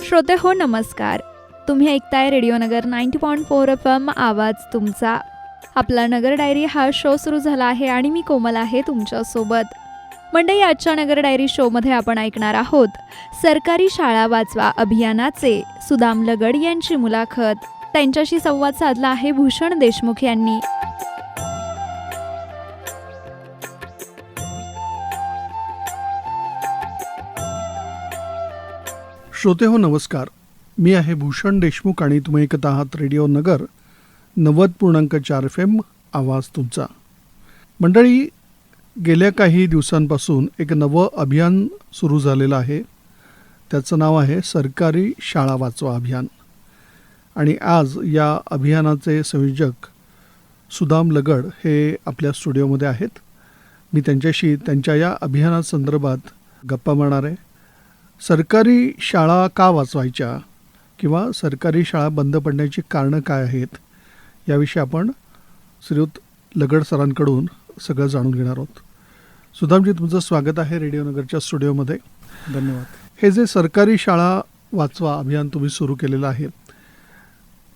श्रोते हो नमस्कार. तुम्ही ऐकताय रेडिओ नगर 90.4 FM आवाज तुमचा. आपला नगर डायरी हा शो सुरू झाला आहे आणि मी कोमल आहे तुमच्यासोबत. मंडळी, आजच्या नगर डायरी शोमध्ये आपण ऐकणार आहोत सरकारी शाळा वाचवा अभियानाचे सुदाम लगड यांची मुलाखत. त्यांच्याशी संवाद साधला आहे भूषण देशमुख यांनी. श्रोते हो नमस्कार. मी आहे भूषण देशमुख आणि तुम्ही ऐकत आहात रेडिओ नगर 90.4 FM आवाज तुमचा. मंडळी, गेल्या काही दिवसांपासून एक नवं अभियान सुरू झालेलं आहे. त्याचं नाव आहे सरकारी शाळा वाचवा अभियान. आणि आज या अभियानाचे संयोजक सुदाम लगड हे आपल्या स्टुडिओमध्ये आहेत. मी त्यांच्याशी त्यांच्या या अभियानासंदर्भात गप्पा मारणार आहे. सरकारी शाळा का वाचवायच्या किंवा सरकारी शाळा बंद पडण्याची कारणं काय आहेत याविषयी आपण श्रीयुत लगड सरांकडून सगळं जाणून घेणार आहोत. सुदामजी, तुमचं स्वागत आहे रेडिओ नगरच्या स्टुडिओमध्ये. धन्यवाद. हे जे सरकारी शाळा वाचवा अभियान तुम्ही सुरू केलेलं आहे,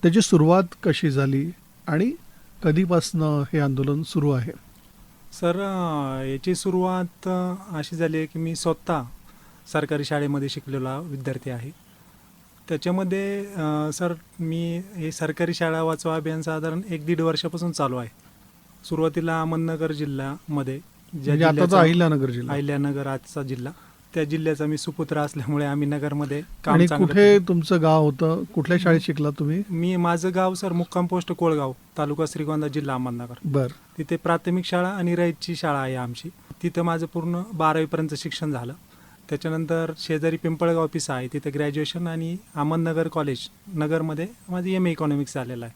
त्याची सुरुवात कशी झाली आणि कधीपासनं हे आंदोलन सुरू आहे? सर, याची सुरुवात अशी झाली आहे की मी स्वतः सरकारी शाळेमध्ये शिकलेला विद्यार्थी आहे. त्याच्यामध्ये सर मी हे सरकारी शाळा वाचवा अभियान साधारण 1-1.5 वर्षापासून चालू आहे. सुरुवातीला अहमदनगर जिल्ह्यामध्ये, अहिल्यानगर आजचा जिल्हा, त्या जिल्ह्याचा मी सुपुत्र असल्यामुळे आम्ही नगरमध्ये आणि कुठे तुमचं गाव होतं? कुठल्या शाळेत शिकला तुम्ही? माझं गाव सर मुक्काम पोस्ट कोळगाव, तालुका श्रीगोंदा, जिल्हा अहमदनगर. बरं. तिथे प्राथमिक शाळा आणि रयतची शाळा आहे आमची. तिथं माझं पूर्ण 12वीपर्यंत शिक्षण झालं. त्याच्यानंतर शेजारी पिंपळगाव ऑफिस आहे, तिथे ग्रॅज्युएशन, आणि अहमदनगर कॉलेज नगरमध्ये माझं MA इकॉनॉमिक्स झालेलं आहे.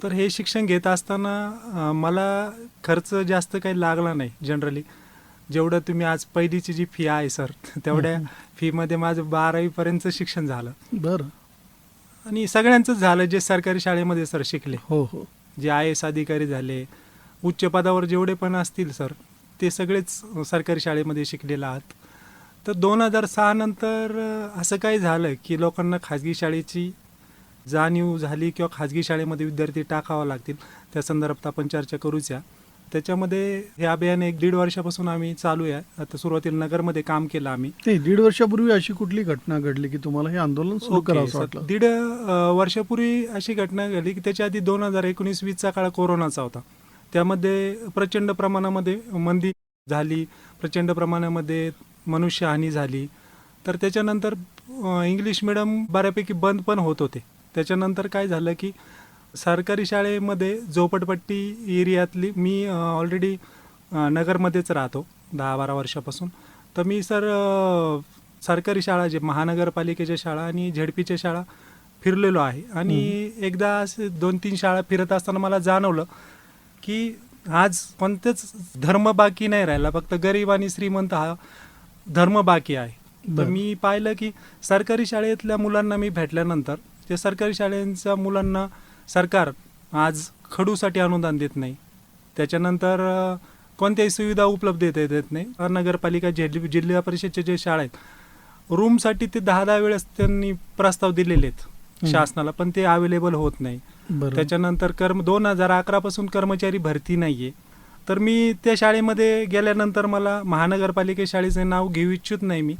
तर हे शिक्षण घेत असताना मला खर्च जास्त काही लागला नाही. जनरली जेवढं तुम्ही आज पहिलीची जी फी आहे सर, तेवढ्या फीमध्ये माझं 12वीपर्यंत शिक्षण झालं. बरं. आणि सगळ्यांचंच झालं जे सरकारी शाळेमध्ये सर शिकले. हो. जे IAS अधिकारी झाले, उच्च पदावर जेवढे पण असतील सर, ते सगळेच सरकारी शाळेमध्ये शिकलेले आहात. तर 2006 नंतर असं काही झालं की लोकांना खाजगी शाळेची जाणीव झाली किंवा खाजगी शाळेमध्ये विद्यार्थी टाकावा लागतील, त्या संदर्भात आपण चर्चा करूया. त्याच्यामध्ये हे अभियान 1-1.5 वर्षापासून आम्ही चालू आहे. आता सुरुवातीला नगरमध्ये काम केलं आम्ही. 1.5 वर्षापूर्वी अशी कुठली घटना घडली की तुम्हाला हे आंदोलन सुरू करावं वाटलं? 1.5 वर्षापूर्वी अशी घटना घडली की त्याच्या आधी 2019-20चा काळ कोरोनाचा होता. त्यामध्ये प्रचंड प्रमाणामध्ये मंदी झाली, प्रचंड प्रमाणामध्ये मनुष्यहानी झाली. तर त्याच्यानंतर इंग्लिश मिडियम बऱ्यापैकी बंद पण होत होते. त्याच्यानंतर काय झालं की सरकारी शाळेमध्ये झोपडपट्टी एरियातली, मी ऑलरेडी नगरमध्येच राहतो 10-12 वर्षापासून. तर मी सर सरकारी शाळा, जे महानगरपालिकेच्या शाळा आणि झेडपीच्या शाळा फिरलेलो आहे. आणि एकदा असे 2-3 शाळा फिरत असताना मला जाणवलं की आज कोणतेच धर्म बाकी नाही राहिला, फक्त गरीब आणि श्रीमंत हा धर्म बाकी आहे. तर मी पाहिलं की सरकारी शाळेतल्या मुलांना मी भेटल्यानंतर, त्या सरकारी शाळेच्या मुलांना सरकार आज खडूसाठी अनुदान देत नाही. त्याच्यानंतर कोणत्याही सुविधा उपलब्ध देत नाही. नगरपालिका, जिल्हा परिषदचे जे शाळा आहेत, रूमसाठी ते 10-10 वेळेस त्यांनी प्रस्ताव दिलेले आहेत शासनाला, पण ते अवेलेबल होत नाही. त्याच्यानंतर 2011 पासून कर्मचारी भरती नाहीये. तर मी त्या शाळेमध्ये गेल्यानंतर, मला महानगरपालिके शाळेचे नाव घेऊ इच्छित नाही मी,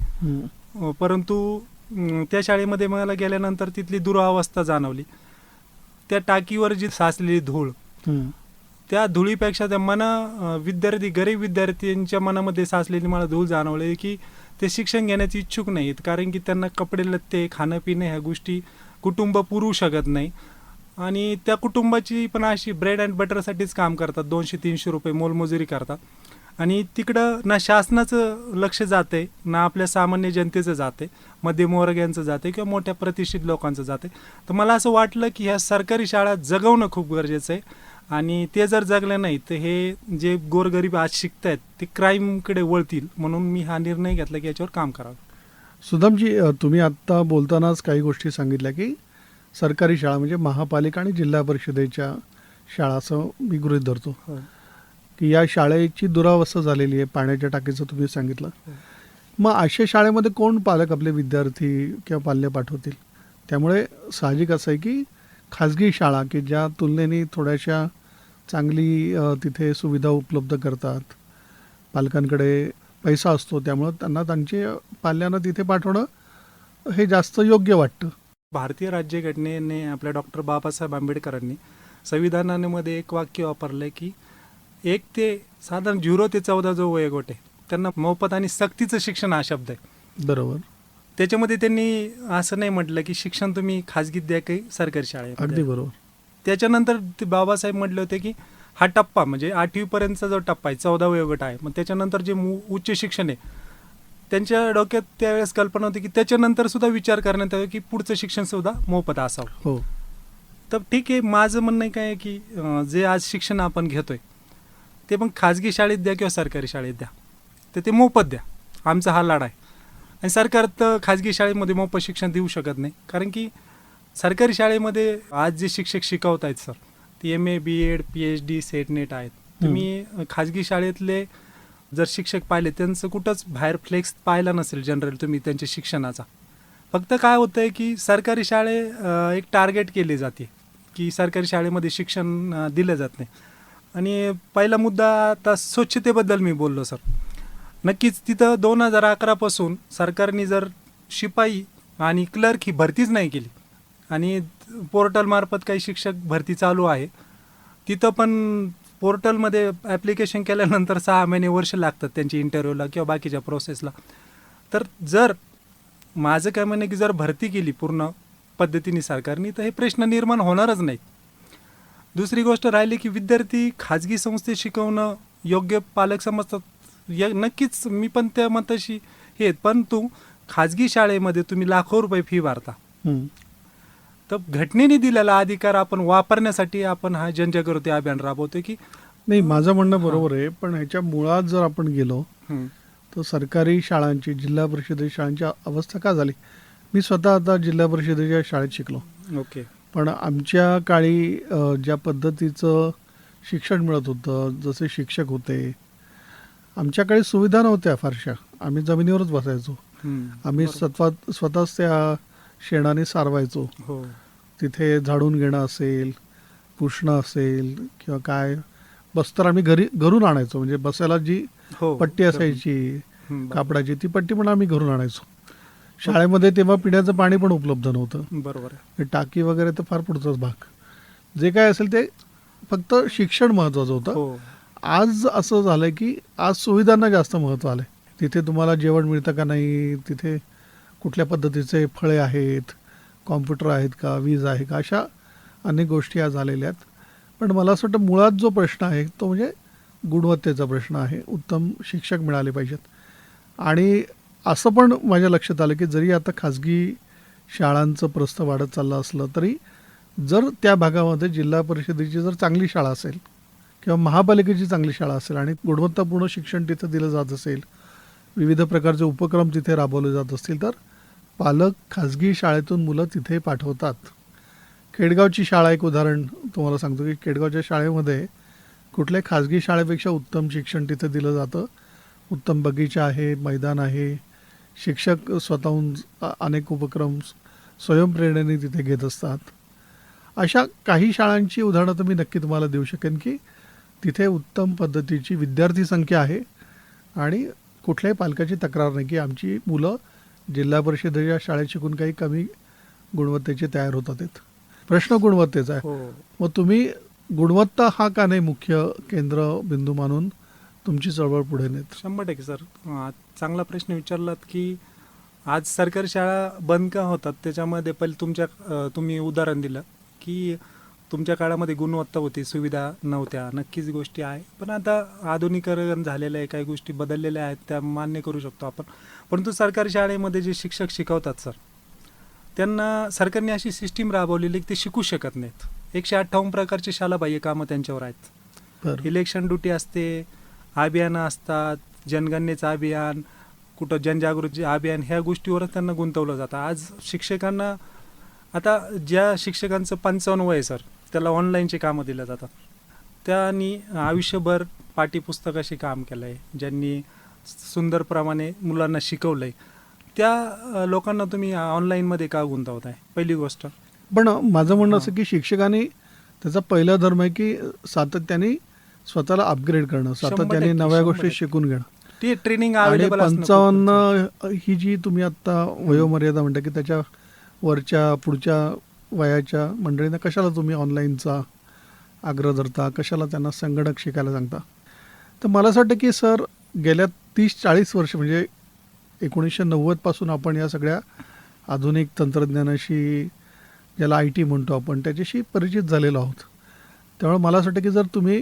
परंतु त्या शाळेमध्ये मला गेल्यानंतर तिथली दुरावस्था जाणवली. त्या टाकीवर जी साचलेली धूळ, त्या धुळीपेक्षा त्या विद्यार्थी, गरीब विद्यार्थ्यांच्या मनामध्ये साचलेली मला धूळ जाणवली की ते शिक्षण घेण्याची इच्छुक नाहीत, कारण की त्यांना कपडे लत्ते, खाणं पिणं ह्या गोष्टी कुटुंब पुरवू शकत नाही. आणि त्या कुटुंबाची पण अशी ब्रेड अँड बटरसाठीच काम करतात, 200-300 रुपये मोलमजुरी करतात. आणि तिकडं ना शासनाचं लक्ष जाते, ना आपल्या सामान्य जनतेचं जाते, मध्यमवर्गीयांचं जाते किंवा मोठ्या प्रतिष्ठित लोकांचं जाते. तर मला असं वाटलं की ह्या सरकारी शाळा जगवणं खूप गरजेचं आहे. आणि ते जर जगले नाही तर हे जे गोरगरीब आज शिकतायत ते क्राईमकडे वळतील, म्हणून मी हा निर्णय घेतला की याच्यावर काम करावं. सुदामजी, तुम्ही आत्ता बोलतानाच काही गोष्टी सांगितल्या की सरकारी शाळा म्हणजे महापालिका आणि जिल्हा परिषदेच्या शाळा असं मी गृहीत धरतो की या शाळेची दुरावस्था झालेली आहे. पाण्याच्या टाकीचं तुम्ही सांगितलं. मग अशा शाळेमध्ये कोण पालक आपले विद्यार्थी किंवा पाल्य पाठवतील? त्यामुळे साहजिक असं आहे की खाजगी शाळा की ज्या तुलनेने थोड्याशा चांगली तिथे सुविधा उपलब्ध करतात, पालकांकडे पैसा असतो, त्यामुळं त्यांना त्यांचे पाल्यांना तिथे पाठवणं हे जास्त योग्य वाटतं. भारतीय राज्यघटनेने आपल्या डॉक्टर बाबासाहेब आंबेडकरांनी संविधानामध्ये एक वाक्य वापरलंय की 1 ते साधारण 0 ते 14 जो वयोगट आहे त्यांना मोफत आणि सक्तीचं शिक्षण हा शब्द आहे. बरोबर, त्याच्यामध्ये त्यांनी असं नाही म्हटलं की शिक्षण तुम्ही खाजगीत द्या काही सरकारी शाळेत अगदी द्या. बरोबर. त्याच्यानंतर ते बाबासाहेब म्हटले होते की हा टप्पा म्हणजे 8वी पर्यंतचा जो टप्पा आहे 14 वयोगट आहे, मग त्याच्यानंतर जे उच्च शिक्षण आहे त्यांच्या डोक्यात त्यावेळेस कल्पना होती की त्याच्यानंतर सुद्धा विचार करण्यात यावा की पुढचं शिक्षण सुद्धा मोफत असावं. हो, तर ठीक आहे, माझं म्हणणं काय आहे की जे आज शिक्षण आपण घेतोय ते मग खाजगी शाळेत द्या किंवा सरकारी शाळेत द्या, तर ते मोफत द्या, आमचा हा लढा आहे. आणि सरकार तर खाजगी शाळेमध्ये मोफत शिक्षण देऊ शकत नाही, कारण की सरकारी शाळेमध्ये आज जे शिक्षक शिकवत आहेत सर ते MA BEd PhD set net आहेत. तुम्ही खाजगी शाळेतले जर शिक्षक पाहिले त्यांचं कुठंच बाहेर फ्लेक्स पाहिला नसेल जनरल तुम्ही त्यांच्या शिक्षणाचा. फक्त काय होतं आहे की सरकारी शाळे एक टार्गेट केली जाते की सरकारी शाळेमध्ये शिक्षण दिलं जात नाही. आणि पहिला मुद्दा आता स्वच्छतेबद्दल मी बोललो सर. नक्कीच तिथं 2011पासून सरकारने जर शिपाई आणि क्लर्क ही भरतीच नाही केली आणि पोर्टलमार्फत काही शिक्षक भरती चालू आहे, तिथं पण पोर्टलमध्ये ॲप्लिकेशन केल्यानंतर 6 महिने वर्ष लागतात त्यांची इंटरव्ह्यूला किंवा बाकीच्या प्रोसेसला. तर जर माझं काय म्हणणं की जर भरती केली पूर्ण पद्धतीने सरकारने तर हे प्रश्न निर्माण होणारच नाहीत. दुसरी गोष्ट राहिली की विद्यार्थी खाजगी संस्थेत शिकवणं योग्य पालक समजतात, नक्कीच मी पण त्या मताशी हे, परंतु खाजगी शाळेमध्ये तुम्ही लाखो रुपये फी भरता, तर घटनेने दिलेला अधिकार आपण वापरण्यासाठी आपण हा जनजागृती अभियान राबवतोय की नाही, माझं म्हणणं बरोबर आहे, पण ह्याच्या मुळात जर आपण गेलो हं, तर सरकारी शाळांची, जिल्हा परिषदेच्या शाळांची अवस्था का झाली. मी स्वतः आता जिल्हा परिषदेच्या शाळेत शिकलो, ओके, पण आमच्या काळी ज्या पद्धतीचं शिक्षण मिळत होतं, जसे शिक्षक होते, आमच्याकडे सुविधा नव्हत्या फारशा. आम्ही जमिनीवरच बसायचो, हं, आम्ही बरोबर. स्वतःच त्या शेणाने सारवायचो. हो, तिथे झाडून घेणं असेल, पुसणं असेल किंवा काय, बस्तर आम्ही घरून आणायचो. म्हणजे बसायला जी हो, पट्टी असायची हं, बरोबर. कापडाची, ती पट्टी पण आम्ही घरून आणायचो. शाळेमध्ये तेव्हा पिण्याचं पाणी पण उपलब्ध नव्हतं, बरोबर आहे. हे टाकी वगैरे तर फार पुढचाच भाग. जे काय असेल ते फक्त शिक्षण महत्त्वाचं होतं. हो, आज असं झालं की आज सुविधांना जास्त महत्त्व आलं आहे. तिथे तुम्हाला जेवण मिळतं का नाही, तिथे कुठल्या पद्धतीचे फळे आहेत, कॉम्प्युटर आहेत का, वीज आहे का, अशा अनेक गोष्टी आज झालेल्या आहेत. पण मला असं वाटतं मुळात जो प्रश्न आहे तो म्हणजे गुणवत्तेचा प्रश्न आहे. उत्तम शिक्षक मिळाले पाहिजेत. आणि असं पण माझ्या लक्षात आलं की जरी आता खाजगी शाळांचं प्रस्थ वाढत चाललं असलं तरी जर त्या भागामध्ये जिल्हा परिषदेची जर चांगली शाळा असेल किंवा महापालिकेची चांगली शाळा असेल आणि गुणवत्तापूर्ण शिक्षण तिथं दिलं जात असेल, विविध प्रकारचे उपक्रम तिथे राबवले जात असतील, तर पालक खाजगी शाळेतून मुलं तिथे पाठवतात. केडगावची शाळा एक उदाहरण तुम्हाला सांगतो की केडगावच्या शाळेमध्ये कुठल्याही खाजगी शाळेपेक्षा उत्तम शिक्षण तिथे दिलं जातं. उत्तम बगीचा आहे, मैदान आहे, शिक्षक स्वतःहून अनेक उपक्रम स्वयंप्रेरणेने तिथे घेत असतात. अशा काही शाळांची उदाहरणं तर मी नक्की तुम्हाला देऊ शकेन की तिथे उत्तम पद्धतीची विद्यार्थी संख्या आहे आणि कुठल्याही पालकाची तक्रार नाही की आमची मुलं जिल्हा परिषदेच्या शाळेत शिकून काही कमी गुणवत्तेचे तयार होतात आहेत. प्रश्न गुणवत्तेचा आहे. हो, मग तुम्ही गुणवत्ता हा का नाही मुख्य केंद्र बिंदू मानून तुमची चळवळ पुढे नेत? 100% सर. चांगला प्रश्न विचारलात की आज सरकारी शाळा बंद का होतात, त्याच्यामध्ये पहिले तुम्ही उदाहरण दिलं की तुमच्या काळामध्ये गुणवत्ता होती, सुविधा नव्हत्या, नक्कीच गोष्टी आहे. पण आता आधुनिकीकरण झालेलं आहे, काही गोष्टी बदललेल्या आहेत, त्या मान्य करू शकतो आपण. परंतु सरकारी शाळेमध्ये जे शिक्षक शिकवतात सर, त्यांना सरकारने अशी सिस्टीम राबवलेली की ते शिकू शकत नाहीत. 158 प्रकारचे शालाबाह्य कामं त्यांच्यावर आहेत. बरं, इलेक्शन ड्युटी असते, अभियानं असतात, जनगणनेचं अभियान, कुठं जनजागृती अभियान, ह्या गोष्टीवरच त्यांना गुंतवलं जातं. आज शिक्षकांना, आता ज्या शिक्षकांचं 55 वय सर, त्याला ऑनलाईनचे कामं दिल्या जातात. त्यांनी आयुष्यभर पाठ्यपुस्तकाशी काम केलं आहे, ज्यांनी सुंदरप्रमाणे मुलांना शिकवलं आहे, त्या लोकांना तुम्ही ऑनलाईनमध्ये का गुंतवताय, पहिली गोष्ट. पण माझं म्हणणं असं की शिक्षकांनी त्याचा पहिला धर्म आहे की सातत्याने स्वतःला अपग्रेड करणं, सातत्याने 100% नव्या गोष्टी शिकून घेणं. ते ट्रेनिंग आणि अवेलेबल 55 ही जी तुम्ही आता वयोमर्यादा म्हणता की त्याच्या वरच्या पुढच्या वयाच्या मंडळींना कशाला तुम्ही ऑनलाईनचा आग्रह धरता, कशाला त्यांना संगणक शिकायला सांगता. तर मला असं वाटतं की सर गेल्या 30-40 वर्ष म्हणजे 1990 पासून आपण या सगळ्या आधुनिक तंत्रज्ञानाशी, ज्याला IT म्हणतो आपण, त्याच्याशी परिचित झालेलो आहोत. त्यामुळे मला असं वाटतं की जर तुम्ही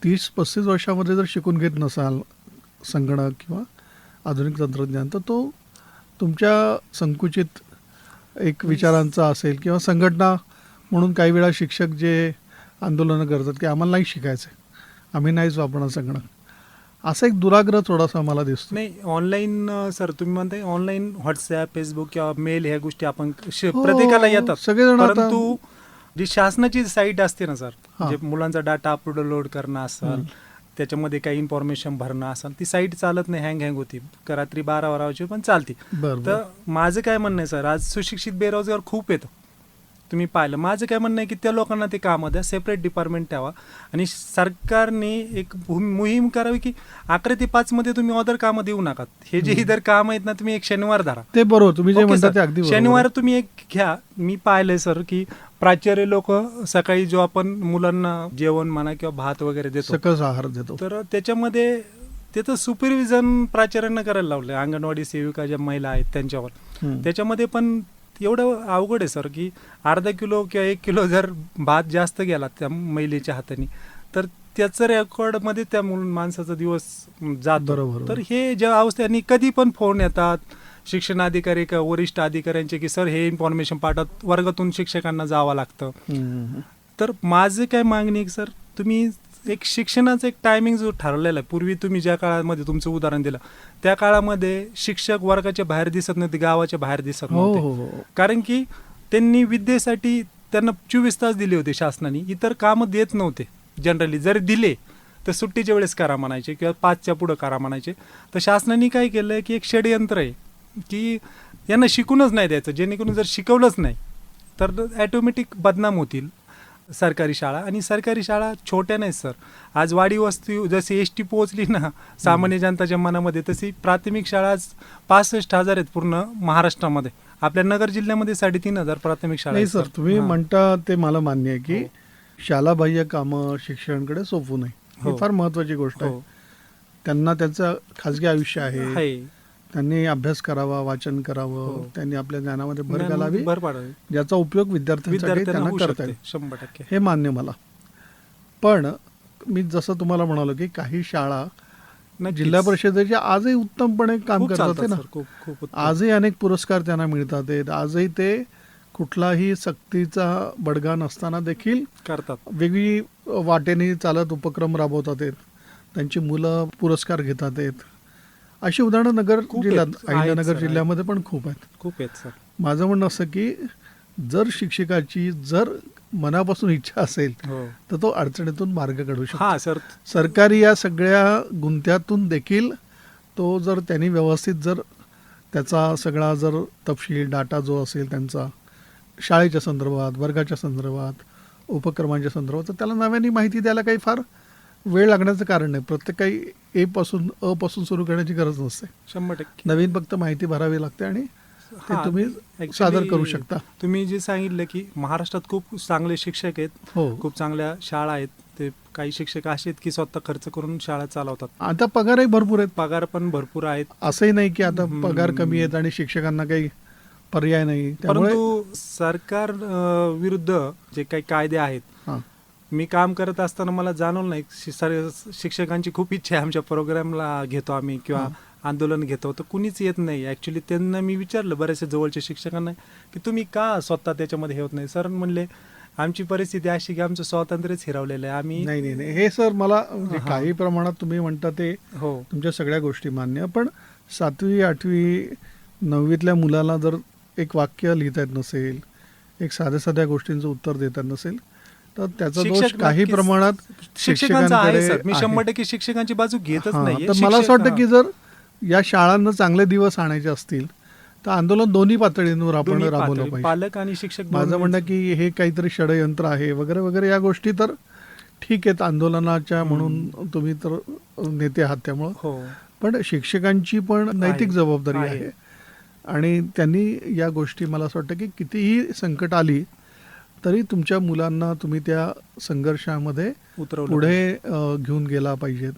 30-35 वर्षामध्ये जर शिकून घेत नसाल संगणक किंवा आधुनिक तंत्रज्ञान, तर तो तुमच्या संकुचित एक विचारांचा असेल किंवा संघटना म्हणून काही वेळा शिक्षक जे आंदोलनं करतात की आम्हाला नाही शिकायचं, आम्ही नाहीच वापरणार संगणक, असा एक दुराग्रह थोडासा मला दिसतो. नाही. ऑनलाईन सर तुम्ही म्हणताय ऑनलाईन व्हॉट्सॲप, फेसबुक किंवा मेल ह्या गोष्टी आपण हो, प्रत्येकाला येतात, सगळेजण आता परंतु जी शासनाची साईट असते ना सर, हा. जे मुलांचा डाटा अपलोड करणं असेल, त्याच्यामध्ये काही इन्फॉर्मेशन भरणं असेल, ती साईट चालत नाही, हँग होती, रात्री 12 वाजता पण चालते. बरं तर माझं काय म्हणणं आहे सर, आज सुशिक्षित बेरोजगार खूप येतं, तुम्ही पाहिलं. माझं काय म्हणणं आहे की त्या लोकांना ते कामं द्या, सेपरेट डिपार्टमेंट ठेवा आणि सरकारने एक मोहीम करावी की 11 ते 5 मध्ये तुम्ही ऑदर कामं देऊ नका. हे जे इतर काम आहेत ना, तुम्ही एक शनिवार धरा. ते बरोबर तुम्ही जे ओके म्हणता सर. ते अगदी बरोबर आहे. शनिवार तुम्ही एक घ्या. मी पाहिलंय सर की प्राचार्य लोक सकाळी जो आपण मुलांना जेवण म्हणा किंवा भात वगैरे देतो, सकस आहार देतो. तर त्याच्यामध्ये त्याचं सुपरविजन प्राचार्यांना करायला लावलंय, अंगणवाडी सेविका ज्या महिला आहेत त्यांच्यावर. हम्म. त्याच्यामध्ये पण एवढं अवघड आहे सर की अर्धा किलो किंवा 1 किलो जर भात जास्त गेला त्या महिलेच्या हाताने, तर त्याचं रेकॉर्डमध्ये त्या माणसाचा दिवस जातो. बरोबर. तर हे ज्या अवस्थेने कधी पण फोन येतात शिक्षण अधिकारी किंवा वरिष्ठ अधिकाऱ्यांचे की सर हे इन्फॉर्मेशन पाठवत, वर्गातून शिक्षकांना जावं लागतं. हम्म. तर माझं काय मागणी आहे सर, तुम्ही एक शिक्षणाचं एक टायमिंग जो ठरवलेला आहे, पूर्वी तुम्ही ज्या काळामध्ये तुमचं उदाहरण दिलं त्या काळामध्ये शिक्षक वर्गाच्या बाहेर दिसत नव्हते, गावाच्या बाहेर दिसत हो नव्हते, हो हो. कारण की त्यांनी विद्येसाठी त्यांना 24 तास दिले होते शासनाने, इतर कामं देत नव्हते. जनरली जर दिले तर सुट्टीच्या वेळेस करा म्हणायचे किंवा 5च्या पुढं करा म्हणायचे. तर शासनाने काय केलं की एक षडयंत्र आहे की यांना शिकूनच नाही द्यायचं, जेणेकरून जर शिकवलंच नाही तर ॲटोमॅटिक बदनाम होतील सरकारी शाळा. आणि सरकारी शाळा छोट्या नाहीत सर. आज वाडी वस्ती जशी ST पोहोचली ना सामान्य जनताच्या मनामध्ये, तशी प्राथमिक शाळा आज 65,000 आहेत पूर्ण महाराष्ट्रामध्ये. आपल्या नगर जिल्ह्यामध्ये 3,500 प्राथमिक शाळा नाही आहेत सर, तुम्ही हां. म्हणता ते मला मान्य आहे की हो. शालाबाह्य कामं शिक्षकांकडे सोपवू नये, ही हो. फार महत्वाची गोष्ट आहे. हो. त्यांना त्यांचं खाजगी आयुष्य आहे, आहे. त्यांनी अभ्यास करावा, वाचन करावं, हो. त्यांनी आपल्या ज्ञानामध्ये भर घालावी, भर पाडावी, ज्याचा उपयोग विद्यार्थ्यांसाठी विद्यार्थ्यांना त्यांना होऊ करता शकते येईल, 100%. हे मान्य मला. पण मी जसं तुम्हाला म्हणालो की काही शाळा नक्कीच. जिल्हा परिषदेच्या आजही उत्तमपणे काम खूप करतात चालतात ना. सर, खूप खूप उत्तम. आजही अनेक पुरस्कार त्यांना मिळतात आहेत. आजही ते कुठलाही सक्तीचा बडगा नसताना देखील करतात. वेगळी वाटेने चालत उपक्रम राबवतात आहेत. त्यांची मुलं पुरस्कार घेतात आहेत. अशी उदाहरणं नगर खूप जिल्ह्यात, आहेत. आहेत अहिल्यानगर सर, जिल्ह्यामध्ये पण खूप आहेत. खूप आहेत सर. माझं म्हणणं असं की जर शिक्षकाची जर मनापासून इच्छा असेल हो. तर तो अडचणीतून मार्ग काढू शकतो. हा सर. सरकारी या सगळ्या गुंत्यातून देखील तो जर त्यांनी व्यवस्थित जर त्याचा सगळा जर तपशील डाटा जो असेल त्यांचा शाळेच्या संदर्भात, वर्गाच्या संदर्भात, उपक्रमांच्या संदर्भात, तर त्याला नव्याने माहिती द्यायला काही फार वेळ लागण्याचं कारण नाही. प्रत्येक काही अ पासून सुरू करण्याची गरज नसते. 100%. नवीन फक्त माहिती भरावी लागते आणि ते हा, तुम्ही actually सादर करू शकता. तुम्ही जे सांगितलं की महाराष्ट्रात खूप चांगले शिक्षक आहेत, हो. खूप चांगल्या शाळा आहेत. ते काही शिक्षक असे आहेत की स्वतः खर्च करून शाळा चालवतात. आता पगारही भरपूर आहेत. पगार पण भरपूर आहेत. असंही नाही की आता पगार कमी आहेत आणि शिक्षकांना काही पर्याय नाही. त्यामुळे परंतु सरकार विरुद्ध जे काही कायदे आहेत, हां. मी काम करत असताना मला जाणवलं नाही. शिक्षकांची खूप इच्छा आहे, आमच्या प्रोग्रामला घेतो आम्ही किंवा आंदोलन घेतो, तर कुणीच येत नाही. ॲक्च्युली त्यांना मी विचारलं बऱ्याचशा जवळच्या शिक्षकांना की तुम्ही का स्वतः त्याच्यामध्ये हे होत नाही. सर म्हणले आमची परिस्थिती अशी की आमचं स्वातंत्र्यच हिरावलेलं आहे. आम्ही नाही हे सर मला म्हणजे हां. काही प्रमाणात तुम्ही म्हणता ते हो. तुमच्या सगळ्या गोष्टी मान्य, पण 7वी 8वी 9वीतल्या मुलाला जर एक वाक्य लिहिता येत नसेल, एक साध्या गोष्टींचं उत्तर देता येत नसेल, तर त्याचा दोष शिक्षक काही नक्कीच प्रमाणात शिक्षकांचा आहे सर. मी आहे. 100% शिक्षकांची बाजू घेतच हां, नाही. तर मला असं वाटतं की जर या शाळांना चांगले दिवस आणायचे असतील तर आंदोलन दोन्ही पातळींवर आपण दोन्ही राबवलं पातळी, पाहिजे. पालक आणि शिक्षक माझं दोन्ही- म्हणणं की हे काहीतरी षडयंत्र आहे वगैरे वगैरे या गोष्टी तर ठीक आहेत, आंदोलनाच्या म्हणून तुम्ही तर नेते आहात त्यामुळं, हो पण शिक्षकांची पण नैतिक आहे, जबाबदारी आहे. आहे आणि त्यांनी या गोष्टी, मला असं वाटतं की कितीही संकट आली तरी तुमच्या मुलांना तुम्ही त्या संघर्षामध्ये उतरवलं पुढे घेऊन गेला पाहिजेत,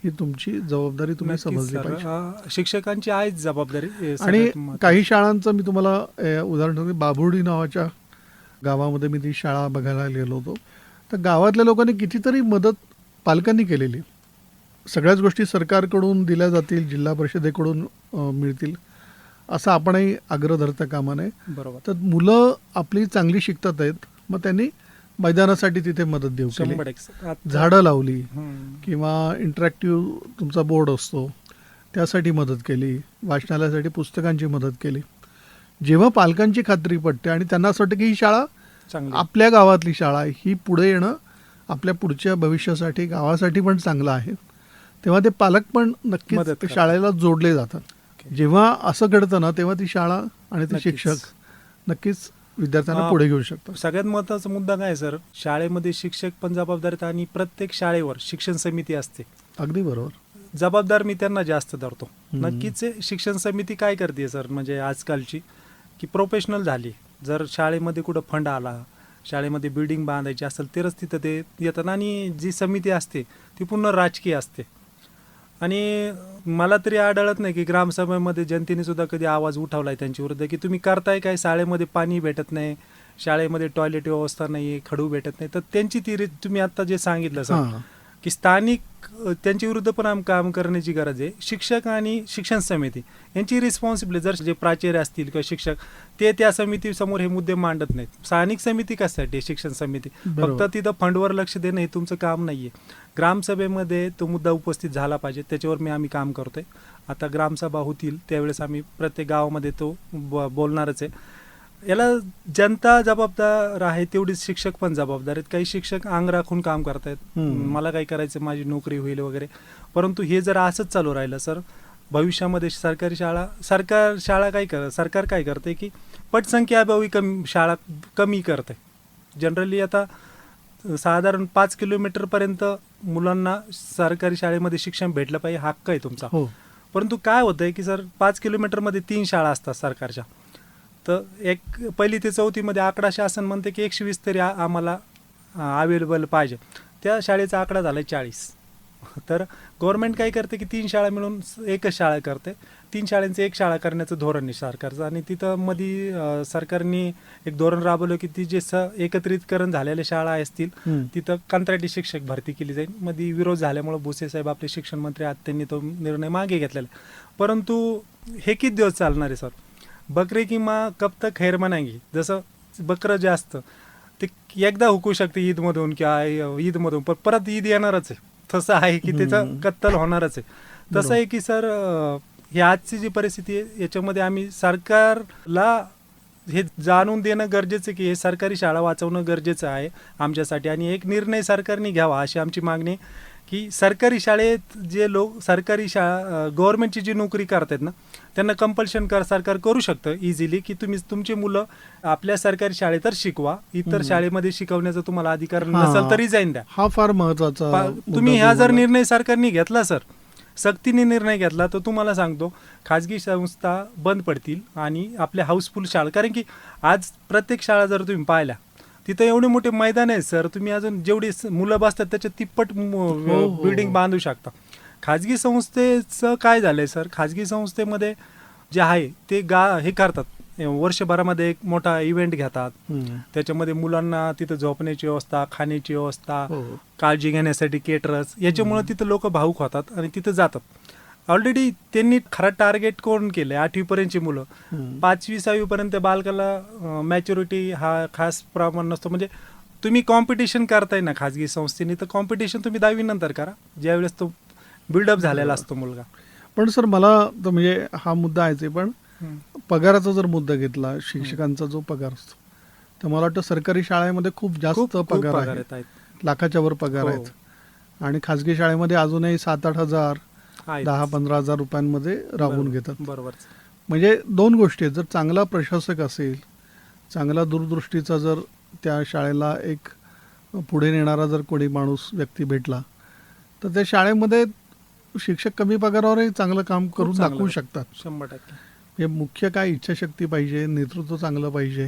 ही तुमची जबाबदारी तुम्ही नक्कीच समजली सर. पाहिजे. शिक्षकांची आहेच जबाबदारी हे आणि सगळ्यात महत्त्वाचं. काही शाळांचं मी तुम्हाला उदाहरण सांगतो. बाभुर्डी नावाच्या गावामध्ये मी ती शाळा बघायला गेलो होतो. तर गावातल्या लोकांनी कितीतरी मदत पालकांनी केलेली. सगळ्याच गोष्टी सरकारकडून दिल्या जातील, जिल्हा परिषदेकडून मिळतील असं आपणही आग्रह धरता कामा नये. बरोबर, तर मुलं आपली चांगली शिकतात आहेत, मग त्यांनी मैदानासाठी तिथे मदत देऊ केली, 100% आता- झाडं लावली हम्म. किंवा इंटरॅक्टिव्ह तुमचा बोर्ड असतो त्यासाठी मदत केली, वाचनालयासाठी पुस्तकांची मदत केली. जेव्हा पालकांची खात्री पटते आणि त्यांना असं वाटतं की ही शाळा चांगली आपल्या गावातली शाळा आहे, ही पुढे येणं आपल्या पुढच्या भविष्यासाठी गावासाठी पण चांगलं आहे, तेव्हा ते पालक पण मदत नक्कीच करतात. शाळेला जोडले जातात. ओके. जेव्हा असं घडतं ना तेव्हा ती शाळा आणि ते नक्कीच. शिक्षक नक्कीच विद्यार्थ्यांना हा. पुढे घेऊ शकतात. सगळ्यात महत्त्वाचा मुद्दा काय आहे, सर, शाळेमध्ये शिक्षक पण जबाबदार आहेत आणि प्रत्येक शाळेवर शिक्षण समिती असते. अगदी बरोबर. जबाबदार मी त्यांना जास्त धरतो. हम्म. नक्कीच आहे, शिक्षण समिती काय करते सर, म्हणजे आजकालची की प्रोफेशनल झाली. जर शाळेमध्ये कुठं फंड आला, शाळेमध्ये बिल्डिंग बांधायची असेल तरच तिथं ते येतात आणि जी समिती असते ती पूर्ण राजकीय असते. आणि मला तरी आढळत नाही की ग्रामसभेमध्ये जनतेने सुद्धा कधी आवाज उठवला आहे त्यांच्या विरुद्ध की तुम्ही करताय काय, शाळेमध्ये पाणी भेटत नाही, शाळेमध्ये टॉयलेट व्यवस्था नाही, खडू भेटत नाही. तर त्यांची ती तुम्ही आता जे सांगितलं सर हां. की स्थानिक त्यांच्या विरुद्ध पण काम करण्याची गरज आहे. शिक्षक आणि शिक्षण समिती यांची रिस्पॉन्सिबिलिटी, जर जे प्राचार्य असतील किंवा शिक्षक ते त्या समितीसमोर हे मुद्दे मांडत नाहीत. स्थानिक समिती कशासाठी आहे? शिक्षण समिती बरोबर. फक्त तिथं फंडवर लक्ष देणं हे तुमचं काम नाही आहे. ग्रामसभेमध्ये तो मुद्दा उपस्थित झाला पाहिजे, त्याच्यावर आम्ही काम करतोय. आता ग्रामसभा होतील त्यावेळेस आम्ही प्रत्येक गावामध्ये तो बोलणारच आहे. याला जनता जबाबदार आहे तेवढीच शिक्षक पण जबाबदार आहेत. काही शिक्षक अंग राखून काम करतायत, मला काय करायचं, माझी नोकरी होईल वगैरे. परंतु हे जर असंच चालू राहिलं सर, भविष्यामध्ये सरकार काय करते की पटसंख्याअभावी शाळा कमी करते. जनरली आता साधारण 5 किलोमीटरपर्यंत मुलांना सरकारी शाळेमध्ये शिक्षण भेटलं पाहिजे, हक्क आहे तुमचा. हो. परंतु काय होतंय की सर 5 किलोमीटरमध्ये 3 शाळा असतात सरकारच्या. तर एक 1ली ते 4थीमध्ये आकडा शासन म्हणते की 120 तरी आम्हाला अवेलेबल पाहिजे. त्या शाळेचा आकडा झाला 40. तर गव्हर्नमेंट काय करते की 3 शाळा मिळून एकच शाळा करते. 3 शाळांचं एक शाळा करण्याचं धोरण आहे सरकारचं. आणि तिथं मध्ये सरकारने एक धोरण राबवलं की ती जे एकत्रितकरण झालेल्या शाळा असतील तिथं कंत्राटी शिक्षक भरती केली जाईल. मध्ये विरोध झाल्यामुळे भुसे साहेब आपले शिक्षण मंत्री आहेत, त्यांनी तो निर्णय मागे घेतलेला. परंतु हे किती दिवस चालणार आहे सर? बकरे की माँ कब तक खैर मनाएंगी. जसं बकरं जे असतं ते एकदा हुकू शकते ईदमधून किंवा ईदमधून, पण परत ईद येणारच आहे. तसं आहे की त्याचं कत्तल होणारच आहे. तसं आहे की सर ही आजची जी परिस्थिती आहे याच्यामध्ये आम्ही सरकारला हे जाणून देणं गरजेचं की हे सरकारी शाळा वाचवणं गरजेचं आहे आमच्यासाठी. आणि एक निर्णय सरकारने घ्यावा अशी आमची मागणी की सरकारी शाळेत जे लोक सरकारी शाळा गव्हर्नमेंटची जी नोकरी करतात ना त्यांना कंपल्शन सरकार करू शकतं इझिली की तुम्ही तुमची मुलं आपल्या सरकारी शाळेतच शिकवा, इतर शाळेमध्ये शिकवण्याचा तुम्हाला अधिकार नसेल तरी जाईन द्या. हा फार महत्वाचा तुम्ही ह्या जर निर्णय सरकारने घेतला सर, सक्तीने निर्णय घेतला, तर तुम्हाला सांगतो खाजगी संस्था बंद पडतील आणि आपल्या हाऊसफुल शाळा. कारण की आज प्रत्येक शाळा जर तुम्ही पाहिल्या तिथं एवढे मोठे मैदान आहे सर, तुम्ही अजून जेवढी मुलं बसतात त्याच्या तिप्पट बिल्डिंग बांधू शकता. खाजगी संस्थेचं काय झालंय सर, खाजगी संस्थेमध्ये जे आहे ते हे करतात, वर्षभरामध्ये एक मोठा इव्हेंट घेतात, त्याच्यामध्ये मुलांना तिथं झोपण्याची व्यवस्था, खाण्याची व्यवस्था, काळजी घेण्यासाठी केटरर्स, याच्यामुळे तिथं लोक भावूक होतात आणि तिथं जातात. ऑलरेडी त्यांनी खरा टार्गेट कोण केलंय 8वी पर्यंतची मुलं. 5वी 6वी पर्यंत बालकाला मॅच्युरिटी हा खास प्रमाण नसतो. म्हणजे तुम्ही कॉम्पिटिशन करताय ना खाजगी संस्थेने, तर कॉम्पिटिशन तुम्ही 10वी नंतर करा, ज्यावेळेस तो बिल्डअप झालेला असतो मुलगा. पण सर मला तर म्हणजे हा मुद्दा आहे, पण पगाराचा जर मुद्दा घेतला, शिक्षकांचा जो पगार असतो, तर मला वाटतं सरकारी शाळेमध्ये खूप जास्त पगार आहेत, लाखाच्या वर पगार आहेत. आणि खाजगी शाळेमध्ये अजूनही 7-8 हजार 10-15 हजार रुपयांमध्ये राबवून घेतात. बरोबर. म्हणजे दोन गोष्टी आहेत. जर चांगला प्रशासक असेल, चांगला दूरदृष्टीचा जर त्या शाळेला एक पुढे नेणारा जर कोणी माणूस व्यक्ती भेटला तर त्या शाळेमध्ये शिक्षक कमी पगारावरही चांगलं काम करून चांगलं दाखवू आहे. शकतात. 100%. हे मुख्य काय इच्छाशक्ती पाहिजे, नेतृत्व चांगलं पाहिजे,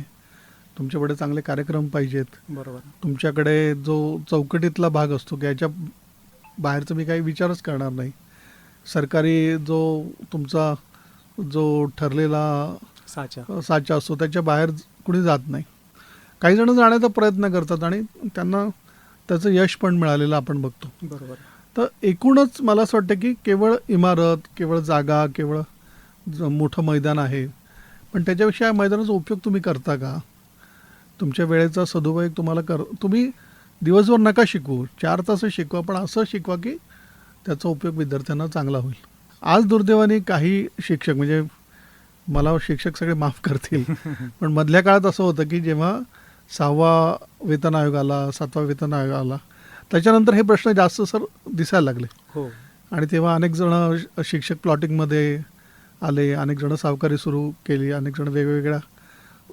तुमच्याकडे चांगले कार्यक्रम पाहिजेत, बरोबर. तुमच्याकडे जो चौकटीतला भाग असतो की याच्या बाहेरचं मी काही विचारच करणार नाही, सरकारी जो तुमचा जो ठरलेला साचा असतो त्याच्या बाहेर कुणी जात नाही. काही जण जाण्याचा प्रयत्न करतात आणि त्यांना त्याचं यश पण मिळालेलं आपण बघतो. बरोबर. तर एकूणच मला असं वाटतं की केवळ इमारत, केवळ जागा, केवळ मोठं मैदान आहे, पण त्याच्यापेक्षा या मैदानाचा उपयोग तुम्ही करता का? तुमच्या वेळेचा सदुपयोग तुम्ही दिवसभर नका शिकवू, 4 तास शिकवा, पण असं शिकवा की त्याचा उपयोग विद्यार्थ्यांना चांगला होईल. आज दुर्दैवाने काही शिक्षक, म्हणजे मला शिक्षक सगळे माफ करतील, पण मधल्या काळात असं होतं की जेव्हा 6वा वेतन आयोग आला, 7वा वेतन आयोग आला, त्याच्यानंतर हे प्रश्न जास्त दिसायला लागले. हो. आणि तेव्हा अनेक जण शिक्षक प्लॉटिंगमध्ये आले, अनेक जण सावकारी सुरू केली, अनेक जण वेगवेगळ्या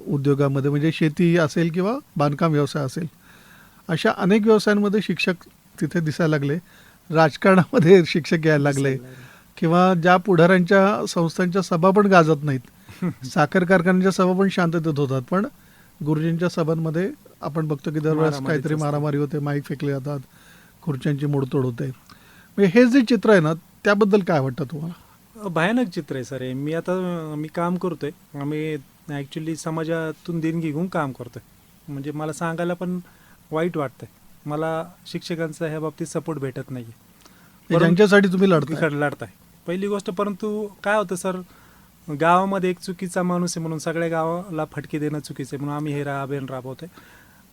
उद्योगामध्ये, म्हणजे शेती असेल किंवा बांधकाम व्यवसाय असेल, अशा अनेक व्यवसायांमध्ये शिक्षक तिथे दिसायला लागले. राजकारणामध्ये शिक्षक यायला लागले, किंवा ज्या पुढाऱ्यांच्या संस्थांच्या सभा पण गाजत नाहीत, साखर कारखान्यांच्या सभा पण शांततेत होतात, पण गुरुजींच्या सभांमध्ये आपण बघतो की दरवेळेस काहीतरी मारामारी होते, माईक फेकले जातात, खुर्च्यांची मोडतोड होते. म्हणजे हे जे चित्र आहे ना, त्याबद्दल काय वाटतं तुम्हाला? भयानक चित्र आहे सर हे. मी काम करतोय, आम्ही ॲक्च्युली समाजातून देणगी घेऊन काम करतोय, म्हणजे मला सांगायला पण वाईट वाटतंय. मला शिक्षकांचा ह्या बाबतीत सपोर्ट भेटत नाही. ज्यांच्यासाठी तुम्ही लढताय. पहिली गोष्ट, परंतु काय होतं सर, गावामध्ये एक चुकीचा माणूस आहे म्हणून सगळ्या गावाला फटके देणं चुकीचं आहे, म्हणून आम्ही हे अभियान राबवतोय.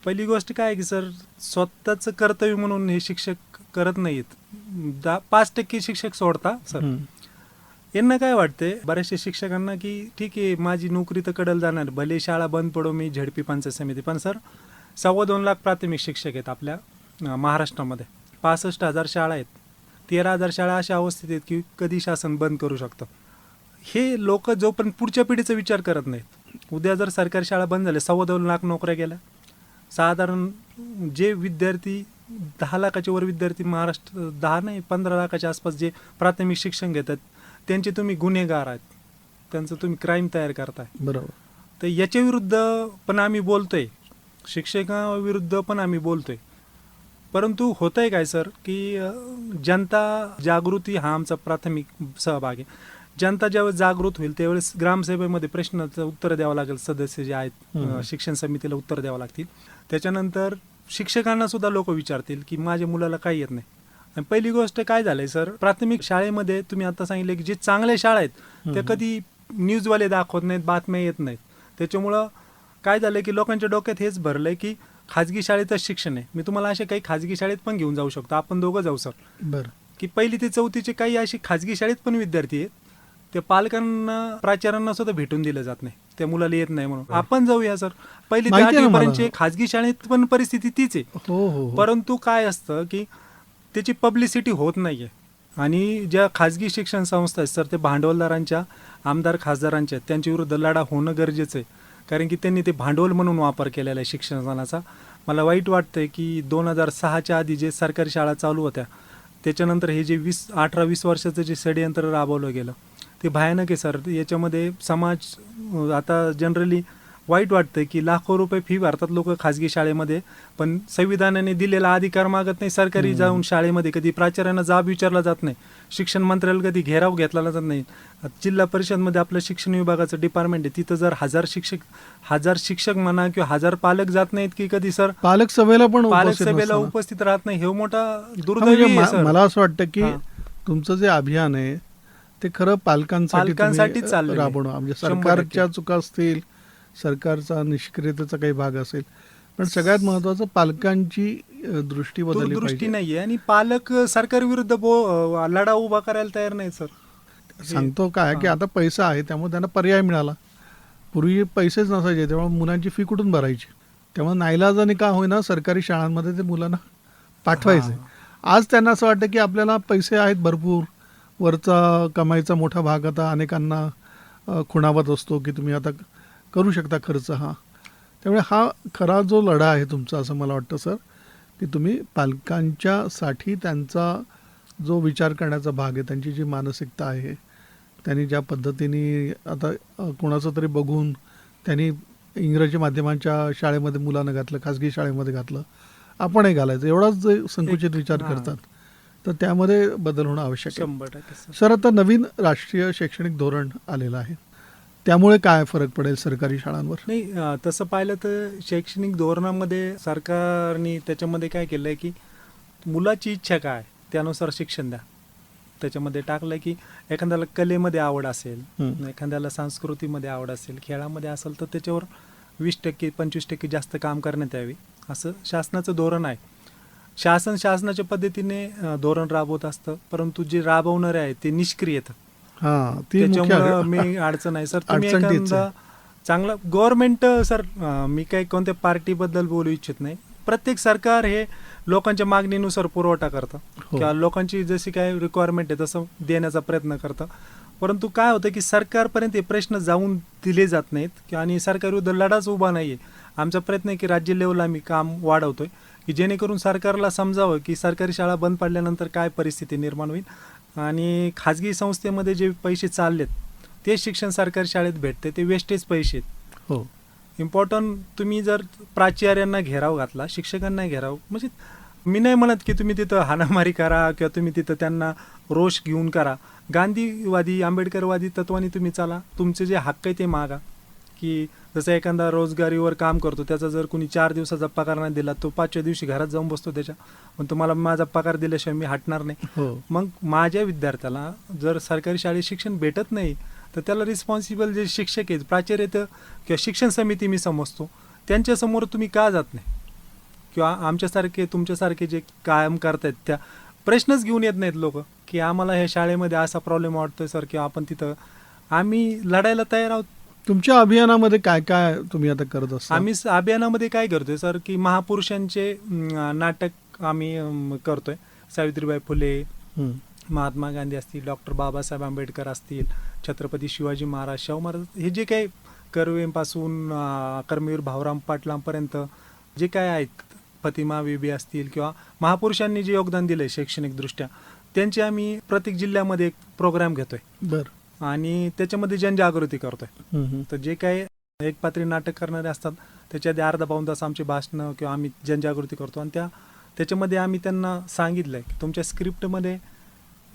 पहिली गोष्ट काय आहे की सर, स्वतःचं कर्तव्य म्हणून हे शिक्षक करत नाहीत. 5% शिक्षक सोडता सर. यांना काय वाटते बऱ्याचशा शिक्षकांना की ठीक आहे, माझी नोकरी तर कडल जाणार, भले शाळा बंद पडो, मी झडपी पंचायत समिती, पण सर 2.25 लाख प्राथमिक शिक्षक आहेत आपल्या महाराष्ट्रामध्ये. 65,000 शाळा आहेत, 13,000 शाळा अशा अवस्थेत आहेत की कधी शासन बंद करू शकतं. हे लोक जोपर्यंत पुढच्या पिढीचा विचार करत नाहीत, उद्या जर सरकारी शाळा बंद झाल्या, 2.25 लाख नोकऱ्या गेल्या, साधारण जे विद्यार्थी 10 लाखाच्या वर विद्यार्थी महाराष्ट्र, 10 नाही 15 लाखाच्या आसपास जे प्राथमिक शिक्षण घेतात, त्यांचे तुम्ही गुन्हेगार आहेत, त्यांचं तुम्ही क्राईम तयार करताय. बरोबर. तर याच्या विरुद्ध पण आम्ही बोलतोय, शिक्षकाविरुद्ध पण आम्ही बोलतोय. परंतु होतंय काय सर की जनता जागृती हा आमचा प्राथमिक सहभाग आहे. जनता ज्यावेळेस जागृत होईल त्यावेळेस ग्रामसभेमध्ये प्रश्नाचं उत्तर द्यावं लागेल, सदस्य जे आहेत शिक्षण समितीला उत्तर द्यावं लागतील. त्याच्यानंतर शिक्षकांना सुद्धा लोक विचारतील की माझ्या मुलाला काही येत नाही. आणि पहिली गोष्ट काय झालंय सर, प्राथमिक शाळेमध्ये तुम्ही आता सांगितलं की जे चांगल्या शाळा आहेत त्या कधी न्यूजवाले दाखवत नाहीत, बातम्या येत नाहीत. त्याच्यामुळं काय झालंय की लोकांच्या डोक्यात हेच भरलंय की खाजगी शाळेतच शिक्षण आहे. मी तुम्हाला असे काही खाजगी शाळेत पण घेऊन जाऊ शकतो, आपण दोघं जाऊ सर. बरं. की 1ली ते 4थीचे काही अशी खाजगी शाळेत पण विद्यार्थी आहेत, त्या पालकांना प्राचार्यांना सुद्धा भेटून दिलं जात नाही, त्या मुलाला येत नाही म्हणून. आपण जाऊया सर, 1ली ते 8वी पर्यंतचे खाजगी शाळेत पण परिस्थिती तीच आहे. परंतु काय असतं की त्याची पब्लिसिटी होत नाहीये. आणि ज्या खाजगी शिक्षण संस्था आहेत सर, ते भांडवलदारांच्या, आमदार खासदारांच्या, त्यांच्या विरुद्ध लढा होणं गरजेचं आहे. कारण की त्यांनी ते भांडवल म्हणून वापर केलेला आहे शिक्षणाचा. मला वाईट वाटतंय की 2006च्या आधी जे सरकारी शाळा चालू होत्या, त्याच्यानंतर हे जे 18-20 वर्षाचं जे षडयंत्र राबवलं गेलं ते भयानक आहे सर. याच्यामध्ये समाज आता जनरली वाईट वाटतंय की लाखो रुपये फी भरतात लोक खाजगी शाळेमध्ये, पण संविधानाने दिलेला अधिकार मागत नाही. सरकारी जाऊन शाळेमध्ये कधी प्राचार्यांना जाब विचारला जात नाही, शिक्षण मंत्र्याला कधी घेराव घेतला जात नाही. जिल्हा परिषदमध्ये आपलं शिक्षण विभागाचं डिपार्टमेंट आहे, तिथं जर 1000 शिक्षक म्हणा किंवा 1000 पालक जात नाहीत की कधी सर पालक सभेला उपस्थित राहत नाही. हे मोठा दुर्दैवी आहे सर. मला असं वाटतं की तुमचं जे अभियान आहे ते खरं पालकांसाठी राबवणं, म्हणजे सरकारच्या चुका असतील, सरकारचा निष्क्रियतेचा काही भाग असेल, पण सगळ्यात महत्वाचं पालकांची दृष्टी बदलली पाहिजे. नाहीये आणि पालक सरकार विरुद्ध लढा उभा करायला तयार नाही सर. सांगतो काय की आता पैसा आहे त्यामुळे त्यांना पर्याय मिळाला. पूर्वी पैसेच नसायचे, तेव्हा मुलांची फी कुठून भरायची, त्यामुळे नाईलाजाने का होईना सरकारी शाळांमध्ये ते मुलांना पाठवायचे. आज त्यांना असं वाटतं की आपल्याला पैसे आहेत भरपूर, वरचा कमाईचा मोठा भाग आता अनेकांना खुणावत असतो की तुम्ही आता करू शकता खर्च हा. त्यामुळे हा खरा जो लढा आहे तुमचा असं मला वाटतं सर, की तुम्ही पालकांच्यासाठी त्यांचा जो विचार करण्याचा भाग आहे, त्यांची जी मानसिकता आहे, त्यांनी ज्या पद्धतीने आता कोणाचं तरी बघून त्यांनी इंग्रजी माध्यमांच्या शाळेमध्ये मुलांना घातलं, खाजगी शाळेमध्ये घातलं, आपणही घालायचं, एवढाच जे संकुचित विचार हां. करतात, तर त्यामध्ये बदल होणं आवश्यक आहे. 100% सर. सर आता नवीन राष्ट्रीय शैक्षणिक धोरण आलेलं आहे, त्यामुळे काय फरक पडेल सरकारी शाळांवर? नाही, तसं पाहिलं तर शैक्षणिक धोरणामध्ये सरकारने त्याच्यामध्ये काय केलं आहे की मुलाची इच्छा काय त्यानुसार शिक्षण द्या. त्याच्यामध्ये टाकलं की एखाद्याला कलेमध्ये आवड असेल, एखाद्याला संस्कृतीमध्ये आवड असेल, खेळामध्ये असेल, तर त्याच्यावर 20% 25% जास्त काम करण्यात यावे, असं शासनाचं धोरण आहे. शासनाच्या पद्धतीने धोरण राबवत असतं, परंतु जे राबवणारे आहेत ते निष्क्रिय आहेत. हां, ती मुख्य त्याच्यामुळं मी अडचण आहे सर. तुम्ही अडचण तीच एखादा आहे. चांगला गव्हर्नमेंट सर, मी काही कोणत्या पार्टीबद्दल बोलू इच्छित नाही. प्रत्येक सरकार हे लोकांच्या मागणीनुसार पुरवठा करतं हो. किंवा लोकांची जशी काय रिक्वायरमेंट आहे तसं देण्याचा प्रयत्न करतं. परंतु काय होतं की सरकारपर्यंत हे प्रश्न जाऊन दिले जात नाहीत आणि सरकारविरुद्ध लढाच उभा नाही आहे. आमचा प्रयत्न आहे की राज्य लेवलला आम्ही काम वाढवतोय की जेणेकरून सरकारला समजावं की सरकारी शाळा बंद पडल्यानंतर काय परिस्थिती निर्माण होईल आणि खाजगी संस्थेमध्ये जे पैसे चाललेत ते शिक्षण सरकारी शाळेत भेटते ते वेस्टेज पैसे आहेत. हो. इम्पॉर्टंट तुम्ही जर प्राचार्यांना घेराव घातला, शिक्षकांना घेराव, म्हणजे मी नाही म्हणत की तुम्ही तिथं हाणामारी करा किंवा तुम्ही तिथं त्यांना रोष घेऊन करा. गांधीवादी आंबेडकरवादी तत्वानी तुम्ही चाला, तुमचे जे हक्क आहे ते मागा. की जसं एखादा रोजगारीवर काम करतो, त्याचा जर कोणी 4 दिवसाचा पगार नाही दिला, तो 5व्या दिवशी घरात जाऊन बसतो त्याच्या, पण तुम्हाला माझा पगार दिल्याशिवाय मी हटणार नाही. हो. मग माझ्या विद्यार्थ्याला जर सरकारी शाळेत शिक्षण भेटत नाही तर त्याला रिस्पॉन्सिबल जे शिक्षक आहेत, प्राचार्य आहेत किंवा शिक्षण समिती मी समजतो, त्यांच्यासमोर तुम्ही का जात नाही? किंवा आमच्यासारखे तुमच्यासारखे जे कायम करतायत त्या प्रश्नच घेऊन येत नाहीत लोक की आम्हाला ह्या शाळेमध्ये असा प्रॉब्लेम वाटतोय सर, किंवा आपण तिथं आम्ही लढायला तयार आहोत. तुमच्या अभियानामध्ये काय काय तुम्ही आता करत असता? आम्ही अभियानामध्ये काय करतोय सर की महापुरुषांचे नाटक आम्ही करतोय. सावित्रीबाई फुले, हं. महात्मा गांधी असतील, डॉक्टर बाबासाहेब आंबेडकर असतील, छत्रपती शिवाजी महाराज, शाहू महाराज, हे जे काही कर्वेपासून कर्मवीर भाऊराम पाटलांपर्यंत जे काय आहेत, फतिमा बीबी असतील, किंवा महापुरुषांनी जे योगदान दिलंय शैक्षणिकदृष्ट्या, त्यांचे आम्ही प्रत्येक जिल्ह्यामध्ये एक प्रोग्राम घेतोय बरं. आणि त्याच्यामध्ये जनजागृती करतोय. हं, हं. तर जे काही एकपात्री नाटक करणारे असतात त्याच्या आधी अर्धा पाऊण तास आमची भाषणं किंवा आम्ही जनजागृती करतो आणि त्याच्यामध्ये आम्ही त्यांना सांगितलंय की तुमच्या स्क्रिप्टमध्ये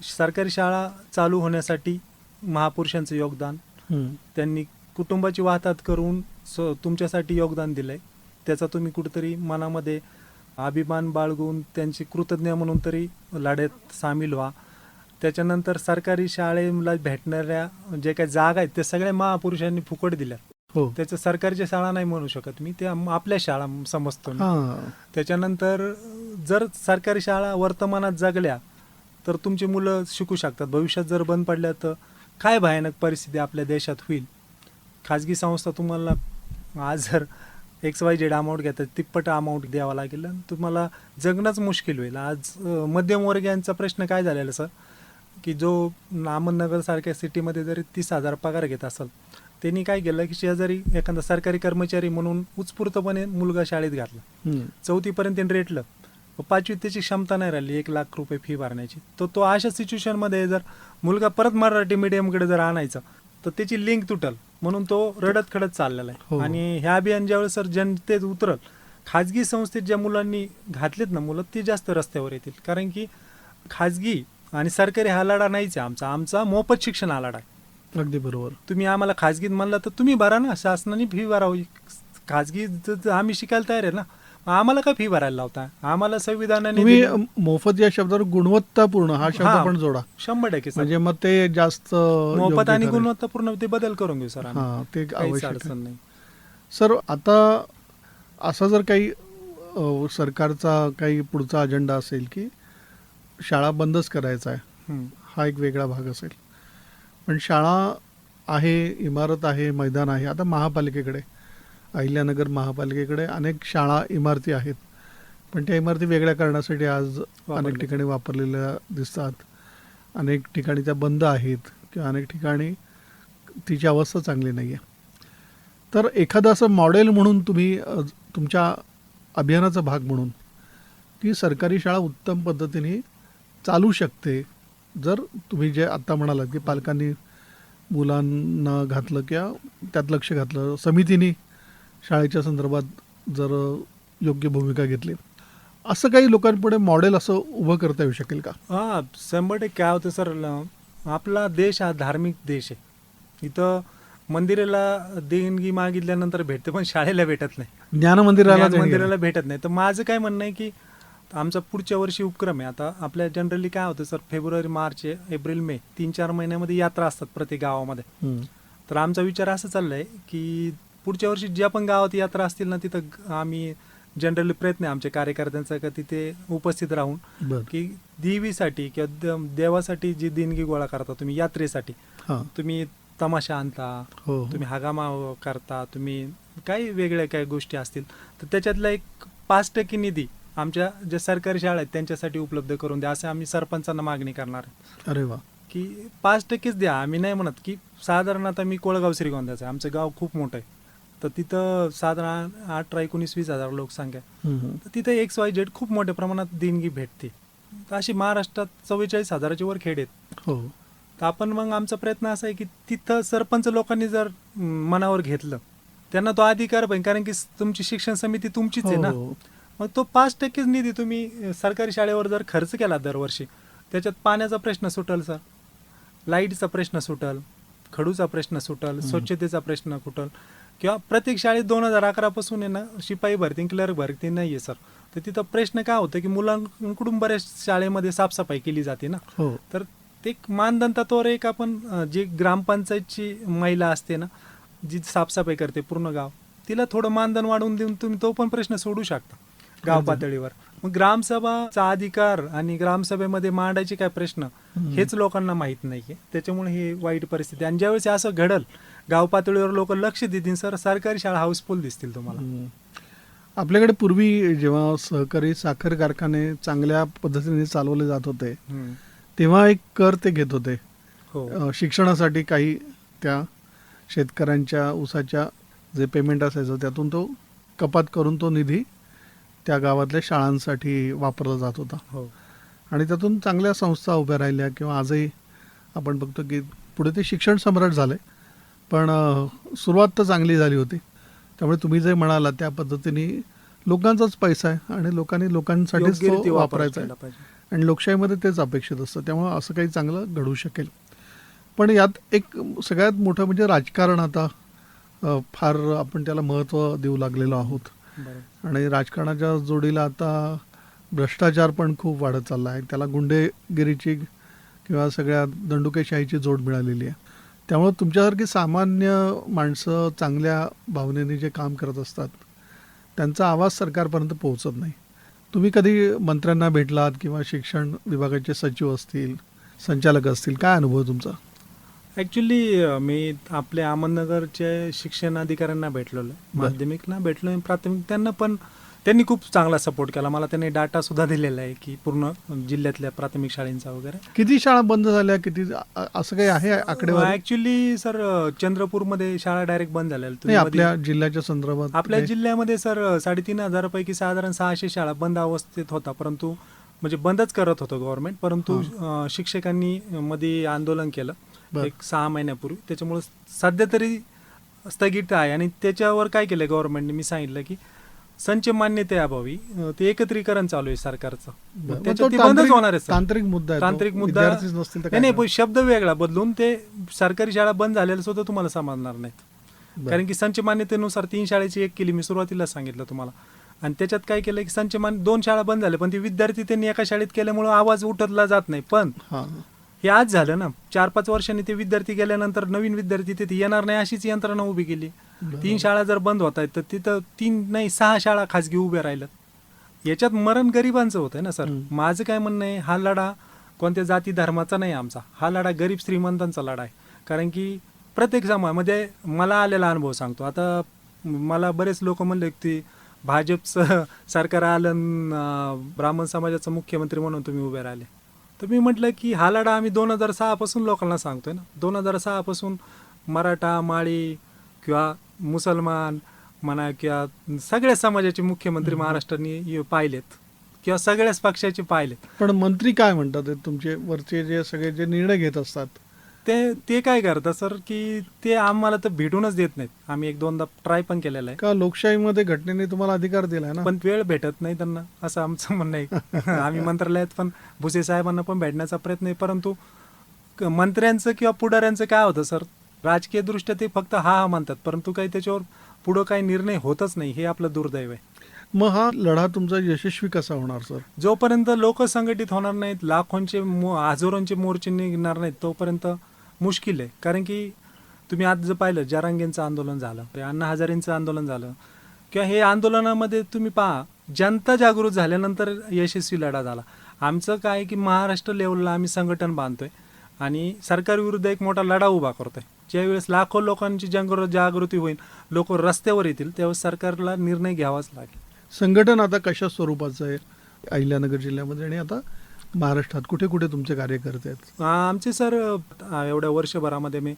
सरकारी शाळा चालू होण्यासाठी महापुरुषांचं योगदान, हं. त्यांनी कुटुंबाची वाहतात करून तुमच्यासाठी योगदान दिलंय, त्याचा तुम्ही कुठेतरी मनामध्ये अभिमान बाळगून त्यांची कृतज्ञ म्हणून तरी लढ्यात सामील व्हा. त्याच्यानंतर सरकारी शाळेला भेटणाऱ्या जे काही जागा आहेत ते सगळ्या महापुरुषांनी फुकट दिल्या. हो. त्याचं सरकारच्या शाळा नाही म्हणू शकत मी, ते आपल्या शाळा समजतो मी. हां. त्याच्यानंतर जर सरकारी शाळा वर्तमानात जगल्या तर तुमची मुलं शिकू शकतात. भविष्यात जर बंद पडल्या तर काय भयानक परिस्थिती आपल्या देशात होईल. खाजगी संस्था तुम्हाला आज जर XYZ अमाऊंट घेतात, तिप्पट अमाऊंट द्यावा लागेल आणि तुम्हाला जगणंच मुश्किल होईल. आज मध्यमवर्गीयांचा प्रश्न काय झालेला सर की जो अहमदनगरसारख्या सिटीमध्ये जरी 30,000 पगार घेत असेल, त्यांनी काय केलं की शेजारी एखादा सरकारी कर्मचारी म्हणून उत्स्फूर्तपणे मुलगा शाळेत घातला. हं. 4थीपर्यंत त्यांनी रेटलं, 5वीत त्याची क्षमता नाही राहिली 1 लाख रुपये फी भरण्याची. तो अशा सिच्युएशनमध्ये जर मुलगा परत मराठी मीडियमकडे जर आणायचा तर त्याची लिंक तुटल, म्हणून तो रडत खडत चाललेला आहे. हो. आणि ह्या अभियान ज्यावेळेस सर जनतेत उतरल, खाजगी संस्थेत ज्या मुलांनी घातलेत ना मुलं, ते जास्त रस्त्यावर येतील. कारण की खाजगी आणि सरकारी हा लढा नाहीच आहे आमचा मोफत शिक्षण हा लढा आहे. अगदी बरोबर. तुम्ही आम्हाला खाजगीत म्हणलं तर तुम्ही भरा ना, शासनाने फी भरावी. खाजगी आम्ही शिकायला तयार आहे ना, आम्हाला काय फी भरायला लावता? आम्हाला संविधानाने तुम्ही दिलेलं- मोफत या शब्दावर गुणवत्तापूर्ण हा शब्द हां. पण जोडा, 100% सर. म्हणजे मग ते जास्त मोफत योग्य आणि ठरेल. गुणवत्तापूर्ण ते बदल करून घेऊ सर आम्ही. हां, ते काहीच आवश्यक आहे. अडचण नाही. सर आता असा जर काही सरकारचा काही पुढचा अजेंडा असेल की शाळा बंदच करायचा आहे, हम्म. हा एक वेगळा भाग असेल, पण शाळा आहे, इमारत आहे, मैदान आहे. आता महापालिकेकडे, अहिल्यानगर महापालिकेकडे अनेक शाळा इमारती आहेत, पण त्या इमारती वेगळ्या करण्यासाठी आज अनेक ठिकाणी वापरलेल्या दिसतात. अनेक ठिकाणी त्या बंद आहेत किंवा अनेक ठिकाणी तिची अवस्था चांगली नाही आहे. तर एखादं असं मॉडेल म्हणून तुम्ही तुमच्या अभियानाचा भाग म्हणून की सरकारी शाळा उत्तम पद्धतीने चालू शकते जर तुम्ही जे आत्ता म्हणालात की पालकांनी मुलांना घातलं किंवा त्यात लक्ष घातलं, समितीने शाळेच्या संदर्भात जर योग्य भूमिका घेतली, असं काही लोकांपुढे मॉडेल असं उभं करता येऊ शकेल का? हां, 100% काय होतं सर, आपला देश हा धार्मिक देश आहे. इथं मंदिराला देणगी मागितल्यानंतर भेटते, पण शाळेला भेटत नाही, ज्ञान मंदिराला मंदिराला भेटत नाही. तर माझं काय म्हणणं आहे की आमचा पुढच्या वर्षी उपक्रम आहे. आता आपल्या जनरली काय होतं सर, फेब्रुवारी, मार्च, एप्रिल, मे 3-4 महिन्यामध्ये यात्रा असतात प्रत्येक गावामध्ये. तर आमचा विचार असं चाललाय की पुढच्या वर्षी ज्या पण गावात यात्रा असतील ना, तिथं आम्ही जनरली प्रयत्न आहे आमच्या कार्यकर्त्यांचा का तिथे उपस्थित राहून बरं. की देवीसाठी किंवा देवासाठी जी देणगी गोळा करता तुम्ही, यात्रेसाठी हां. तुम्ही तमाशा आणता, हो. तुम्ही हगामा करता, तुम्ही काही वेगळ्या काही गोष्टी असतील, तर त्याच्यातला एक 5% निधी आमच्या ज्या सरकारी शाळा आहेत त्यांच्यासाठी उपलब्ध करून द्या, असं आम्ही सरपंचांना मागणी करणार आहे. अरे वा. की 5%च द्या. आम्ही नाही म्हणत की साधारण आता मी कोळगाव श्रीगोंद्याचं आहे, आमचं गाव खूप मोठं आहे, तर तिथं साधारण 18-19-20 हजार लोकसंख्या आहे. तर तिथं XYZ खूप मोठ्या प्रमाणात देणगी भेटते. तर अशी महाराष्ट्रात 44,000च्या वर खेड आहेत. हो. तर आपण मग आमचा प्रयत्न असा आहे की तिथं सरपंच लोकांनी जर मनावर घेतलं, त्यांना तो अधिकार पाहिजे, कारण की तुमची शिक्षण समिती तुमचीच आहे ना. हो. मग तो 5%च निधी तुम्ही सरकारी शाळेवर जर खर्च केला दरवर्षी, त्याच्यात पाण्याचा प्रश्न सुटल सर, लाईटचा प्रश्न सुटल, खडूचा प्रश्न सुटल, स्वच्छतेचा प्रश्न सुटल. किंवा प्रत्येक शाळेत 2011 पासून आहे ना शिपाई भरती, क्लर्क भरती नाही आहे सर. तर तिथं प्रश्न काय होतं की मुलांकडून बऱ्याच शाळेमध्ये साफसफाई केली जाते ना. हो. तर ते एक मानधन तत्वावर एक आपण जी ग्रामपंचायतची महिला असते ना, जी साफसफाई करते पूर्ण गाव, तिला थोडं मानधन वाढवून देऊन तुम्ही तो पण प्रश्न सोडू शकता गाव पातळीवर. मग ग्रामसभाचा अधिकार आणि ग्रामसभेमध्ये मांडायचे काय प्रश्न हेच लोकांना माहीत नाहीये, त्याच्यामुळे ही वाईट परिस्थिती. आणि ज्यावेळेस असं घडल गाव पातळीवर लोक लक्ष देतील सर, सरकारी शाळा हाऊसफुल दिसतील तुम्हाला. आपल्याकडे पूर्वी जेव्हा सहकारी साखर कारखाने चांगल्या पद्धतीने चालवले जात होते, तेव्हा एक कर ते घेत होते. हो. शिक्षणासाठी काही त्या शेतकऱ्यांच्या ऊसाच्या जे पेमेंट असायचं त्यातून तो कपात करून तो निधी त्या गावातल्या शाळांसाठी वापरला जात होता. हो. आणि त्यातून चांगल्या संस्था उभ्या राहिल्या किंवा आजही आपण बघतो की पुढे ते शिक्षण सम्राट झाले. पण सुरुवात तर चांगली झाली होती. त्यामुळे तुम्ही जे म्हणाला त्या पद्धतीने लोकांचाच पैसा आहे आणि लोकांनी लोकांसाठीच योग्य रीती तो वापर वापरायचा केला आहे पाहिजे. आणि लोकशाहीमध्ये तेच अपेक्षित असतं. त्यामुळे असं काही चांगलं घडू शकेल. पण यात एक सगळ्यात मोठं म्हणजे राजकारण आता फार आपण त्याला महत्त्व देऊ लागलेलो आहोत. बरोबर. आणि राजकारणाच्या जोडीला आता भ्रष्टाचार पण खूप वाढत चालला आहे. त्याला गुंडेगिरीची किंवा सगळ्या दंडुकेशाहीची जोड मिळालेली आहे. त्यामुळे तुमच्यासारखी सामान्य माणसं चांगल्या भावनेने जे काम करत असतात त्यांचा आवाज सरकारपर्यंत पोहोचत नाही. तुम्ही कधी मंत्र्यांना भेटलात किंवा शिक्षण विभागाचे सचिव असतील, संचालक असतील, काय अनुभव तुमचा? ॲक्च्युली मी आपल्या अहमदनगरच्या शिक्षण अधिकाऱ्यांना भेटलेलो आहे, माध्यमिकला भेटलो, प्राथमिक त्यांना पण त्यांनी खूप चांगला सपोर्ट केला मला. त्यांनी डाटा सुद्धा दिलेला आहे की पूर्ण जिल्ह्यातल्या प्राथमिक शाळांचा वगैरे. किती शाळा बंद झाल्या, किती असं काही आहे आकडेवारी? ॲक्च्युली सर चंद्रपूरमध्ये शाळा डायरेक्ट बंद झाल्या. नाही, आपल्या जिल्ह्याच्या संदर्भात आपल्या जिल्ह्यामध्ये सर 3,500 पैकी साधारण 600 शाळा बंद अवस्थेत होता, परंतु म्हणजे बंदच करत होतं गव्हर्नमेंट, परंतु शिक्षकांनी मध्ये आंदोलन केलं एक 6 महिन्यापूर्वी, त्याच्यामुळे सध्या तरी स्थगित आहे. आणि त्याच्यावर काय केलं गव्हर्नमेंटने, मी सांगितलं की संच मान्यतेअभावी ते एकत्रीकरण चालू आहे सरकारचं, त्याच्यात ते बंदच होणार आहे सर. तांत्रिक मुद्दा आहे. तांत्रिक मुद्दा नाही, पण शब्द वेगळा बदलून ते सरकारी शाळा बंद झालेल्या सुद्धा तुम्हाला समजणार नाहीत. कारण की संच मान्यतेनुसार 3 शाळेची 1 केली, मी सुरुवातीला सांगितलं तुम्हाला. आणि त्याच्यात काय केलं की संच मान्य 2 शाळा बंद झाल्या, पण ते विद्यार्थी त्यांनी एका शाळेत केल्यामुळे आवाज उठतला जात नाही. पण हे आज झालं ना, 4-5 वर्षांनी ते विद्यार्थी गेल्यानंतर नवीन विद्यार्थी तिथे येणार नाही अशीच यंत्रणा उभी केली. 3 शाळा जर बंद होत आहेत तर तिथं 3 नाही 6 शाळा खाजगी उभ्या राहिल्यात. याच्यात मरण गरिबांचं होतंय ना सर. माझं काय म्हणणं आहे, हा लढा कोणत्या जाती धर्माचा नाही आमचा, हा लढा गरीब श्रीमंतांचा लढा आहे. कारण की प्रत्येक समाजामध्ये मला आलेला अनुभव सांगतो. आता मला बरेच लोक म्हणले की भाजपचं सरकार आलं, ब्राह्मण समाजाचा मुख्यमंत्री म्हणून तुम्ही उभे राहिले. तर मी म्हटलं की हा लढा आम्ही 2006 पासून लोकांना सांगतोय ना. 2006 पासून मराठा माळी किंवा मुसलमान म्हणा किंवा सगळ्या समाजाचे मुख्यमंत्री महाराष्ट्राने पाहिलेत किंवा सगळ्याच पक्षाचे पाहिलेत. पण मंत्री काय म्हणतात हे तुमचे वरचे जे सगळे जे निर्णय घेत असतात? ते काय करतात सर की ते आम्हाला तर भेटूनच देत नाहीत. आम्ही एक दोनदा ट्राय पण केलेला आहे, का लोकशाहीमध्ये घटनेने तुम्हाला अधिकार दिलाय ना? पण वेळ भेटत नाही त्यांना, असं आमचं म्हणणं आहे. आम्ही मंत्रालयात पण भुसे साहेबांना पण भेटण्याचा प्रयत्न आहे, परंतु मंत्र्यांचं किंवा पुढाऱ्यांचं काय होतं सर, राजकीय दृष्ट्या ते फक्त हा म्हणतात, परंतु काही त्याच्यावर पुढं काही निर्णय होतच नाही. हे आपलं दुर्दैव आहे. मग हा लढा तुमचा यशस्वी कसा होणार सर? जोपर्यंत लोक संघटित होणार नाहीत, लाखोंचे हजारोंचे मोर्चे निघणार नाहीत, तोपर्यंत मुश्किल आहे. कारण की तुम्ही आज जर पाहिलं, जरांगेंचं आंदोलन झालं, अण्णा हजारेंचं आंदोलन झालं, किंवा हे आंदोलनामध्ये तुम्ही पहा, जनता जागृत झाल्यानंतर यशस्वी लढा झाला. आमचं काय आहे की महाराष्ट्र लेवलला आम्ही संघटन बांधतोय आणि सरकारविरुद्ध एक मोठा लढा उभा करतोय. ज्यावेळेस लाखो लोकांची जागृती होईल, लोक रस्त्यावर येतील, त्यावेळेस सरकारला निर्णय घ्यावाच लागेल. संघटन आता कशा स्वरूपाचं आहे अहिल्यानगर जिल्ह्यामध्ये आणि आता महाराष्ट्रात कुठे कुठे तुमचे कार्यकर्ते आहेत? आमचे सर एवढ्या वर्षभरामध्ये मी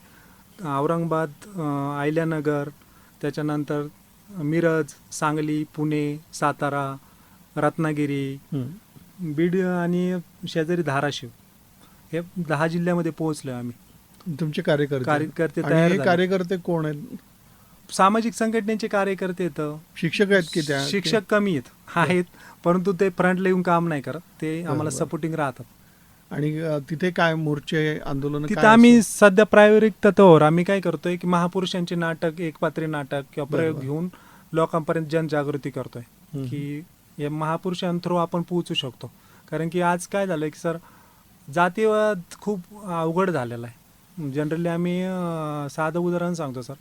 औरंगाबाद, अहिल्यानगर, त्याच्यानंतर मिरज, सांगली, पुणे, सातारा, रत्नागिरी, बीड आणि शेजारी धाराशिव, हे 10 जिल्ह्यामध्ये पोहोचलो आम्ही. तुमचे कार्यकर्ते तयार आणि हे झाले. कार्यकर्ते कोण आहेत? सामाजिक संघटनेचे कार्यकर्ते येतं. शिक्षक आहेत की त्या? शिक्षक कमी आहेत, परंतु ते फ्रंटला येऊन काम नाही करत, ते आम्हाला बरोबर. सपोर्टिंग राहतात. आणि तिथे काय मोर्चे आंदोलन? तिथं आम्ही सध्या प्रायोगिक तत्वावर आम्ही काय करतोय की महापुरुषांचे नाटक, एकपात्री नाटक किंवा प्रयोग बरोबर. घेऊन लोकांपर्यंत जनजागृती करतोय की या महापुरुषांथ्रू आपण पोहोचू शकतो. कारण की आज काय झालंय की सर, जातीवाद खूप अवघड झालेला आहे. जनरली आम्ही साधं उदाहरण सांगतो सर,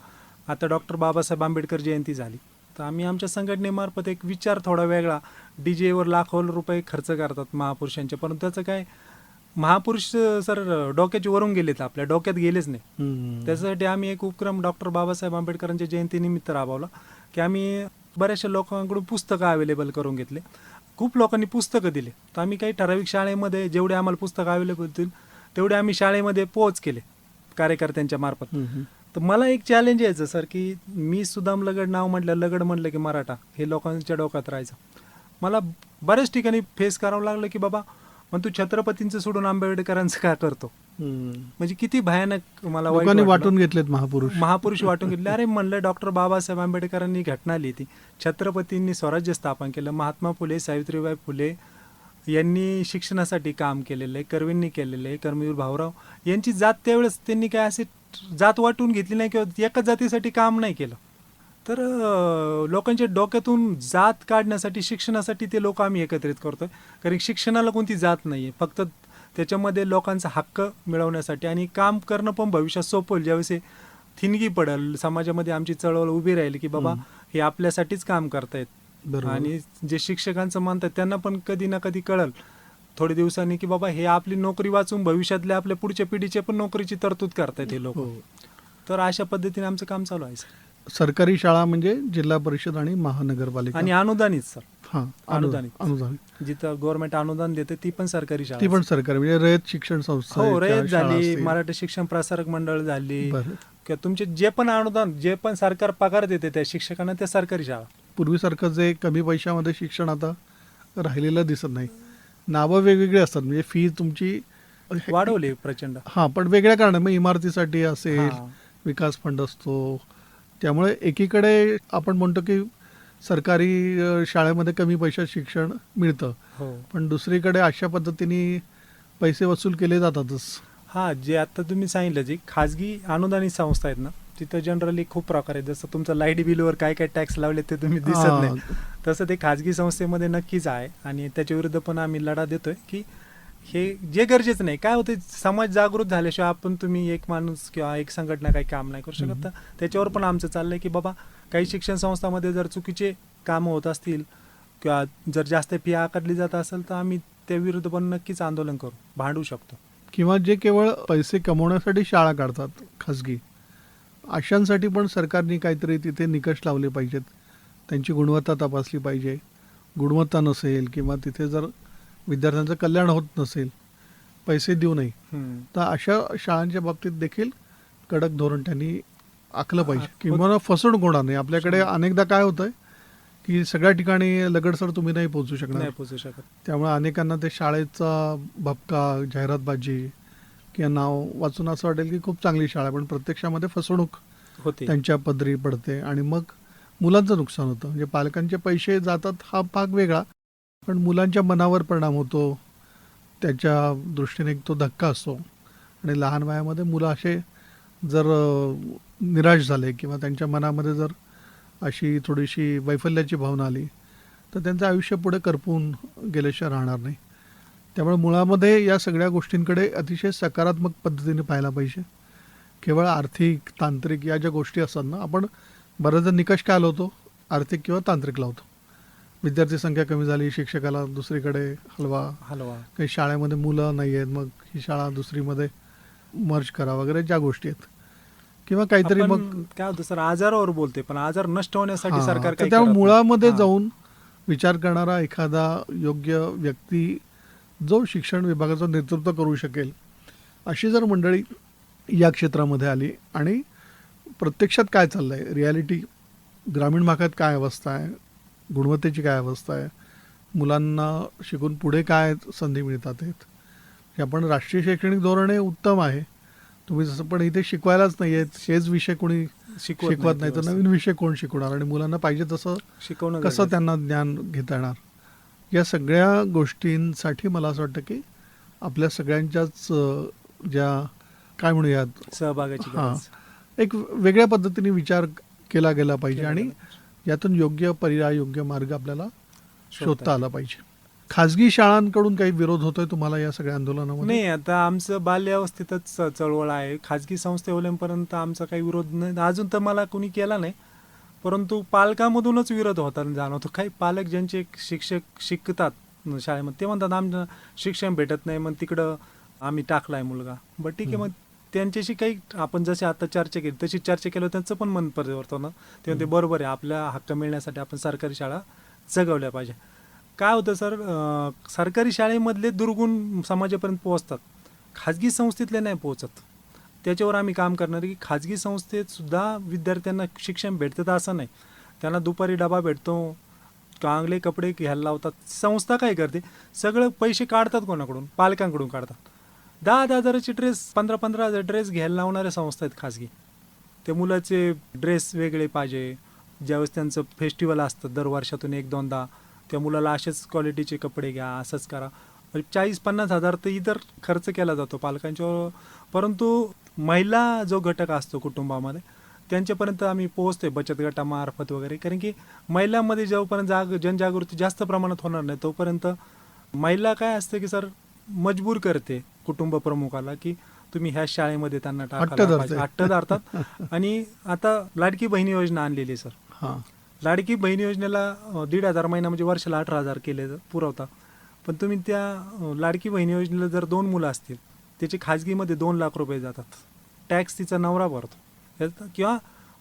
आता डॉक्टर बाबासाहेब आंबेडकर जयंती झाली, तर आम्ही आमच्या संघटनेमार्फत एक विचार थोडा वेगळा, डीजेवर लाखो रुपये खर्च करतात महापुरुषांचे, परंतु त्याचं काय, महापुरुष सर डोक्याचे वरून गेलेत, आपल्या डोक्यात गेलेच नाही. त्याच्यासाठी आम्ही एक उपक्रम डॉक्टर बाबासाहेब आंबेडकरांच्या जयंतीनिमित्त राबवला की आम्ही बऱ्याचशा लोकांकडून पुस्तकं अवेलेबल करून घेतले. खूप लोकांनी पुस्तकं दिले, तर आम्ही काही ठराविक शाळेमध्ये जेवढे आम्हाला पुस्तकं अवेलेबल होतील तेवढे आम्ही शाळेमध्ये पोहोच केले कार्यकर्त्यांच्या मार्फत. तर मला एक चॅलेंज यायचं सर की मी सुदाम लगड नाव म्हटलं, लगड म्हटलं की मराठा, हे लोकांच्या डोक्यात राहायचं. मला बऱ्याच ठिकाणी फेस करावं लागलं की बाबा, पण तू छत्रपतींचं सोडून आंबेडकरांचं का करतो? म्हणजे किती भयानक मला लोकांनी वाटून घेतलेत महापुरुष वाटून घेतले. अरे म्हणलं, डॉक्टर बाबासाहेब आंबेडकरांनी घटना लिहिली, छत्रपतींनी स्वराज्य स्थापन केलं, महात्मा फुले, सावित्रीबाई फुले यांनी शिक्षणासाठी काम केलेलं आहे, कर्वेंनी केलेलं आहे, कर्मवीर भाऊराव यांची जात, त्यावेळेस त्यांनी काय असे जात वाटून घेतली नाही किंवा एकाच जातीसाठी काम नाही केलं. तर लोकांच्या डोक्यातून जात काढण्यासाठी, शिक्षणासाठी ते लोक आम्ही एकत्रित करतोय. कारण शिक्षणाला कोणती जात नाही आहे, फक्त त्याच्यामध्ये लोकांचा हक्क मिळवण्यासाठी आणि काम करणं पण भविष्यात सोपं होईल. ज्यावेळेस थिणगी पडेल समाजामध्ये, आमची चळवळ उभी राहील की बाबा हे आपल्यासाठीच काम करतायत. आणि जे शिक्षकांचं म्हणतात त्यांना पण कधी ना कधी कळल थोड्या दिवसांनी की बाबा हे आपली नोकरी वाचून भविष्यातल्या आपल्या पुढच्या पिढीचे पण नोकरीची तरतूद करतायत हे लोक. तर अशा पद्धतीने आमचं काम चालू आहे सर. सरकारी शाळा म्हणजे जिल्हा परिषद आणि महानगरपालिका आणि अनुदानित सर. हा, अनुदानित जिथं गव्हर्नमेंट अनुदान देते ती पण सरकारी शाळा, ती पण सरकारी, म्हणजे रयत शिक्षण संस्था. हो, रयत झाली, मराठी शिक्षण प्रसारक मंडळ झाली, किंवा तुमचे जे पण अनुदान, जे पण सरकार पगार देते त्या शिक्षकांना, त्या सरकारी शाळा. पूर्वीसारखं जे कमी पैशामध्ये शिक्षण आता राहिलेलं दिसत नाही. नावं वेगवेगळी असतात, म्हणजे फी तुमची वाढवली प्रचंड. हा, पण वेगळ्या कारण, मग इमारतीसाठी असेल, विकास फंड असतो, त्यामुळे एकीकडे आपण म्हणतो की सरकारी शाळेमध्ये कमी पैशात शिक्षण मिळतं, पण दुसरीकडे अशा पद्धतीने पैसे वसूल केले जातातच. हा, जे आता तुम्ही सांगितलं, जी खाजगी अनुदानित संस्था आहेत ना, तिथं जनरली खूप प्रकार आहेत. जसं तुमचं लाईट बिलवर काय काय टॅक्स लावले ते तुम्ही दिसत नाही, तसं ते खाजगी संस्थेमध्ये नक्कीच आहे. आणि त्याच्या विरुद्ध पण आम्ही लढा देतोय की हे जे गरजेचं नाही. काय होतं, समाज जागृत झाल्याशिवाय आपण, तुम्ही एक माणूस किंवा एक संघटना काही काम नाही करू शकत. त्याच्यावर पण आमचं चाललंय की बाबा काही शिक्षण संस्थांमध्ये जर चुकीचे कामं होत असतील किंवा जर जास्त फी आकारली जात असेल तर आम्ही त्या विरुद्ध पण नक्कीच आंदोलन करू, भांडू शकतो. किंवा जे केवळ पैसे कमवण्यासाठी शाळा काढतात खाजगी, अशांसाठी पण सरकारने काहीतरी तिथे निकष लावले पाहिजेत. त्यांची गुणवत्ता तपासली पाहिजे. गुणवत्ता नसेल किंवा तिथे जर विद्यार्थ्यांचं कल्याण होत नसेल, पैसे देऊ नये, तर अशा शाळांच्या बाबतीत देखील कडक धोरण त्यांनी आखलं पाहिजे किंवा फसवणूक होणार नाही. आपल्याकडे अनेकदा काय होतंय की सगळ्या ठिकाणी लगडसर तुम्ही नाही पोहोचू शकणार. नाही पोचू शकत. त्यामुळे अनेकांना ते शाळेचा भपका, जाहिरातबाजी किंवा नाव वाचून असं वाटेल की खूप चांगली शाळा आहे, पण प्रत्यक्षामध्ये फसवणूक होते. त्यांच्या पदरी पडते आणि मग मुलांचं नुकसान होतं. म्हणजे पालकांचे पैसे जातात हा भाग वेगळा, पण मुलांच्या मनावर परिणाम होतो, त्याच्या दृष्टीने एक तो धक्का असतो. आणि लहान वयामध्ये मुलं असे जर निराश झाले किंवा त्यांच्या मनामध्ये जर अशी थोडीशी वैफल्याची भावना आली तर त्यांचं आयुष्य पुढे करपून गेल्याशिवाय राहणार नाही. त्यामुळे मुळामध्ये या सगळ्या गोष्टींकडे अतिशय सकारात्मक पद्धतीने पाहायला पाहिजे. केवळ आर्थिक, तांत्रिक या ज्या गोष्टी असतात ना, आपण बरेचदा निकष काय लावतो, आर्थिक किंवा तांत्रिक लावतो. विद्यार्थी संख्या कमी झाली, शिक्षकाला दुसरीकडे हलवा, काही शाळेमध्ये मुलं नाही आहेत मग ही शाळा दुसरीमध्ये मर्ज करा वगैरे ज्या गोष्टी आहेत, किंवा काहीतरी आपण मग काय होतं सर, आजारावर बोलते पण आजार नष्ट होण्यासाठी हां, सरकार तर काही त्या करत नाही. मुळामध्ये हां. जाऊन विचार करणारा एखादा योग्य व्यक्ती जो शिक्षण विभागाचं नेतृत्व करू शकेल, अशी जर मंडळी या क्षेत्रामध्ये आली आणि प्रत्यक्षात काय चाललं आहे, रिॲलिटी ग्रामीण भागात काय अवस्था आहे, गुणवत्तेची काय अवस्था आहे, मुलांना शिकून पुढे काय संधी मिळतात आहेत. हे आपण राष्ट्रीय शैक्षणिक धोरण हे उत्तम आहे, तुम्ही जसं, पण इथे शिकवायलाच नाही आहेत, हेच विषय कोणी शिकवत नाही तर नवीन विषय कोण शिकवणार आणि मुलांना पाहिजे तसं शिकवणं कसं गरजेचं. त्यांना ज्ञान घेता येणार. या सगळ्या गोष्टींसाठी मला असं वाटतं की आपल्या सगळ्यांच्याच ज्या काय म्हणूयात सहभागाची हां, गरज. एक वेगळ्या पद्धतीने विचार केला गेला पाहिजे केला आणि गेला. यातून योग्य पर्याय, योग्य मार्ग आपल्याला शोधता शोधता आला पाहिजे. खाजगी शाळांकडून काही विरोध होतोय तुम्हाला या सगळ्या आंदोलनामध्ये? नाही, आता आमचं बाल्यावस्थेतच चळवळ आहे. खाजगी संस्थेपर्यंत आमचा काही विरोध नाही, अजून तर मला कोणी केला नाही, परंतु पालकामधूनच विरोध होताना जाणवतो. काही पालक ज्यांचे शिक्षक शिकतात शाळेमध्ये ते म्हणतात आमचं शिक्षण भेटत नाही, मग तिकडं आम्ही टाकलाय मुलगा. बट ठीक आहे, मग त्यांच्याशी काही आपण जसे आता चर्चा केली तशी चर्चा केलं, त्यांचं पण मन परिवर्तन. ते म्हणते बरोबर आहे, आपल्या हक्क मिळण्यासाठी आपण सरकारी शाळा जगवल्या पाहिजे. काय होतं सर, सरकारी शाळेमधले दुर्गुण समाजापर्यंत पोहोचतात, खाजगी संस्थेतले नाही पोहोचत. त्याच्यावर आम्ही काम करणार की खाजगी संस्थेत सुद्धा विद्यार्थ्यांना शिक्षण भेटतं असं नाही. त्यांना दुपारी डबा भेटतो, चांगले कपडे घ्यायला लावतात. संस्था काय करते, सगळं पैसे काढतात कोणाकडून, पालकांकडून काढतात. 10,000 हजाराचे ड्रेस, 15,000 ड्रेस घ्यायला लावणाऱ्या संस्था आहेत खाजगी. त्या मुलाचे ड्रेस वेगळे पाहिजे, ज्यावेळेस त्यांचं फेस्टिवल असतं दर वर्षातून 1-2दा, त्या मुलाला असेच क्वालिटीचे कपडे घ्या, असंच करा. 40-50 हजार तर इतर खर्च केला जातो पालकांच्यावर. परंतु महिला जो घटक असतो कुटुंबामध्ये त्यांच्यापर्यंत आम्ही पोहोचतोय बचत गटामार्फत वगैरे, कारण की महिलांमध्ये जोपर्यंत जनजागृती जास्त प्रमाणात होणार नाही तोपर्यंत महिला काय असते की सर मजबूर करते कुटुंब प्रमुखाला की तुम्ही ह्या शाळेमध्ये त्यांना टाकायला पाहिजे, हट्ट धरतात. आणि आता लाडकी बहीण योजना आणलेली आहे सर. हां, लाडकी बहीण योजनेला 1,500 महिना म्हणजे वर्षाला 18,000 केले पुरवता. पण तुम्ही त्या लाडकी बहीण योजनेला जर 2 मुलं असतील त्याचे खाजगीमध्ये 2 लाख रुपये जातात. टॅक्स तिचा नवरा भरतो किंवा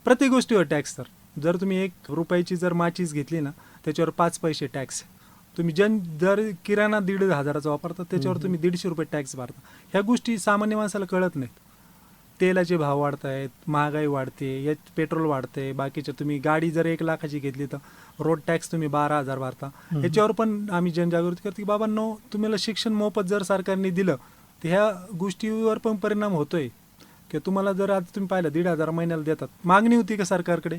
प्रत्येक गोष्टीवर टॅक्स. तर जर तुम्ही 1 रुपयाची जर माचीस घेतली ना त्याच्यावर 5 पैसे टॅक्स. तुम्ही जर किराणा 1,500चा वापरता त्याच्यावर तुम्ही 150 रुपये टॅक्स भरता. ह्या गोष्टी सामान्य माणसाला कळत नाहीत. तेलाचे भाव वाढत आहेत, महागाई वाढते, पेट्रोल वाढते, बाकीचे तुम्ही गाडी जर 1 लाखाची घेतली तर रोड टॅक्स तुम्ही 12,000 भरता. याच्यावर पण आम्ही जनजागृती करतो की बाबांनो, तुम्हाला शिक्षण मोफत जर सरकारने दिलं तर ह्या गोष्टीवर पण परिणाम होतोय. की तुम्हाला जर आज तुम्ही पाहिलं 1,500 महिन्याला देतात, मागणी होती का सरकारकडे?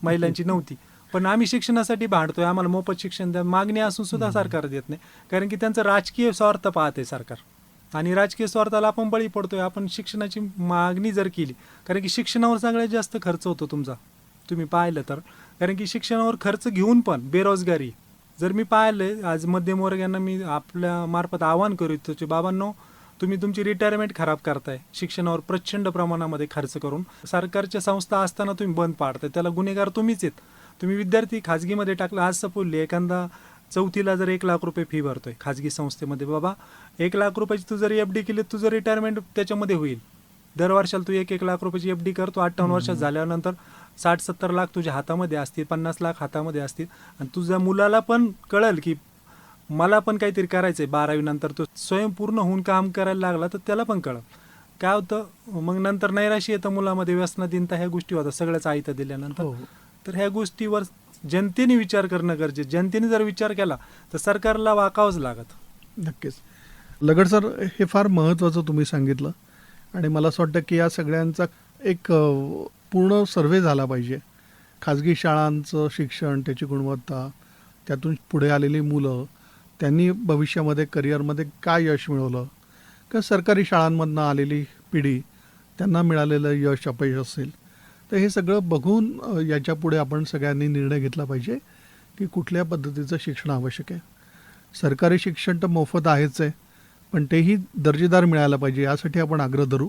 महिलांची नव्हती. पण आम्ही शिक्षणासाठी भांडतोय, आम्हाला मोफत शिक्षण द्या, मागणी असून सुद्धा सरकार देत नाही. कारण की त्यांचं राजकीय स्वार्थ पाहते सरकार, आणि राजकीय स्वार्थाला आपण बळी पडतोय. आपण शिक्षणाची मागणी जर केली, कारण की शिक्षणावर सगळ्यात जास्त खर्च होतो तुमचा, तुम्ही पाहिलं तर. कारण की शिक्षणावर खर्च घेऊन पण बेरोजगारी. जर मी पाहिलं आज मध्यमवर्गीयांना मी आपल्या मार्फत आवाहन करू इच्छितो, बाबांनो तुम्ही तुमची रिटायरमेंट खराब करताय शिक्षणावर प्रचंड प्रमाणामध्ये खर्च करून. सरकारच्या संस्था असताना तुम्ही बंद पाडताय, त्याला गुन्हेगार तुम्हीच आहेत. तुम्ही विद्यार्थी खाजगीमध्ये टाकला, आज सपोजली एखादा 4थीला जर 1 लाख रुपये फी भरतोय खाजगी संस्थेमध्ये, बाबा 1 लाख रुपयाची तू जर FD केली तुझं रिटायरमेंट त्याच्यामध्ये होईल. दर वर्षाला तू 1 लाख रुपयाची FD करतो, 58 वर्षात झाल्यानंतर 60-70 लाख तुझ्या हातामध्ये असतील, 50 लाख हातामध्ये असतील. आणि तुझ्या मुलाला पण कळेल की मला पण काहीतरी करायचंय, 12वी नंतर तो स्वयंपूर्ण होऊन काम करायला लागला तर त्याला पण कळेल. काय होतं मग नंतर नैराशी येतं मुलामध्ये, व्यसनाधीनता, ह्या गोष्टी होतात सगळ्याच आयतं दिल्यानंतर. हो तर ह्या गोष्टीवर जनतेने विचार करणं गरजेचं. जनतेने जर विचार केला तर सरकारला वाकावंच लागत. नक्कीच. लगड सर, हे फार महत्त्वाचं तुम्ही सांगितलं आणि मला असं वाटतं की या सगळ्यांचा एक पूर्ण सर्व्हे झाला पाहिजे. खाजगी शाळांचं शिक्षण, त्याची गुणवत्ता, त्यातून पुढे आलेली मुलं, त्यांनी भविष्यामध्ये करिअरमध्ये काय यश मिळवलं, का सरकारी शाळांमधनं आलेली पिढी, त्यांना मिळालेलं यश अपयश असेल, तर हे सगळं बघून याच्यापुढे आपण सगळ्यांनी निर्णय घेतला पाहिजे की कुठल्या पद्धतीचं शिक्षण आवश्यक आहे. सरकारी शिक्षण तर मोफत आहेच आहे, पण तेही दर्जेदार मिळायला पाहिजे यासाठी आपण आग्रह धरू.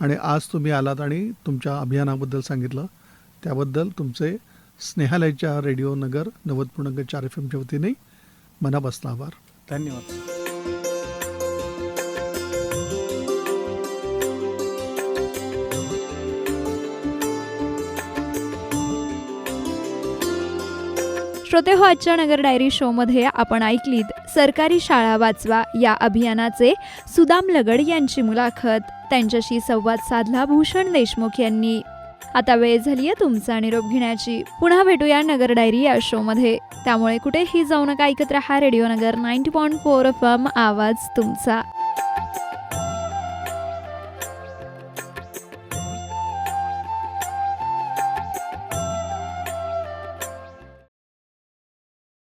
आणि आज तुम्ही आलात आणि तुमच्या अभियानाबद्दल सांगितलं, त्याबद्दल तुमचे स्नेहालयच्या रेडिओ नगर 90.4 FM वतीने मनापासून आभार. धन्यवाद. श्रोते हो, आजच्या नगर डायरी शोमध्ये आपण ऐकलीत सरकारी शाळा वाचवा या अभियानाचे सुदाम लगड यांची मुलाखत. त्यांच्याशी संवाद साधला भूषण देशमुख यांनी. आता वेळ झाली आहे तुमचा निरोप घेण्याची. पुन्हा भेटूया नगर डायरी या शोमध्ये. त्यामुळे कुठेही जाऊ नका, ऐकत रहा रेडिओ नगर 90.4 FM, आवाज तुमचा.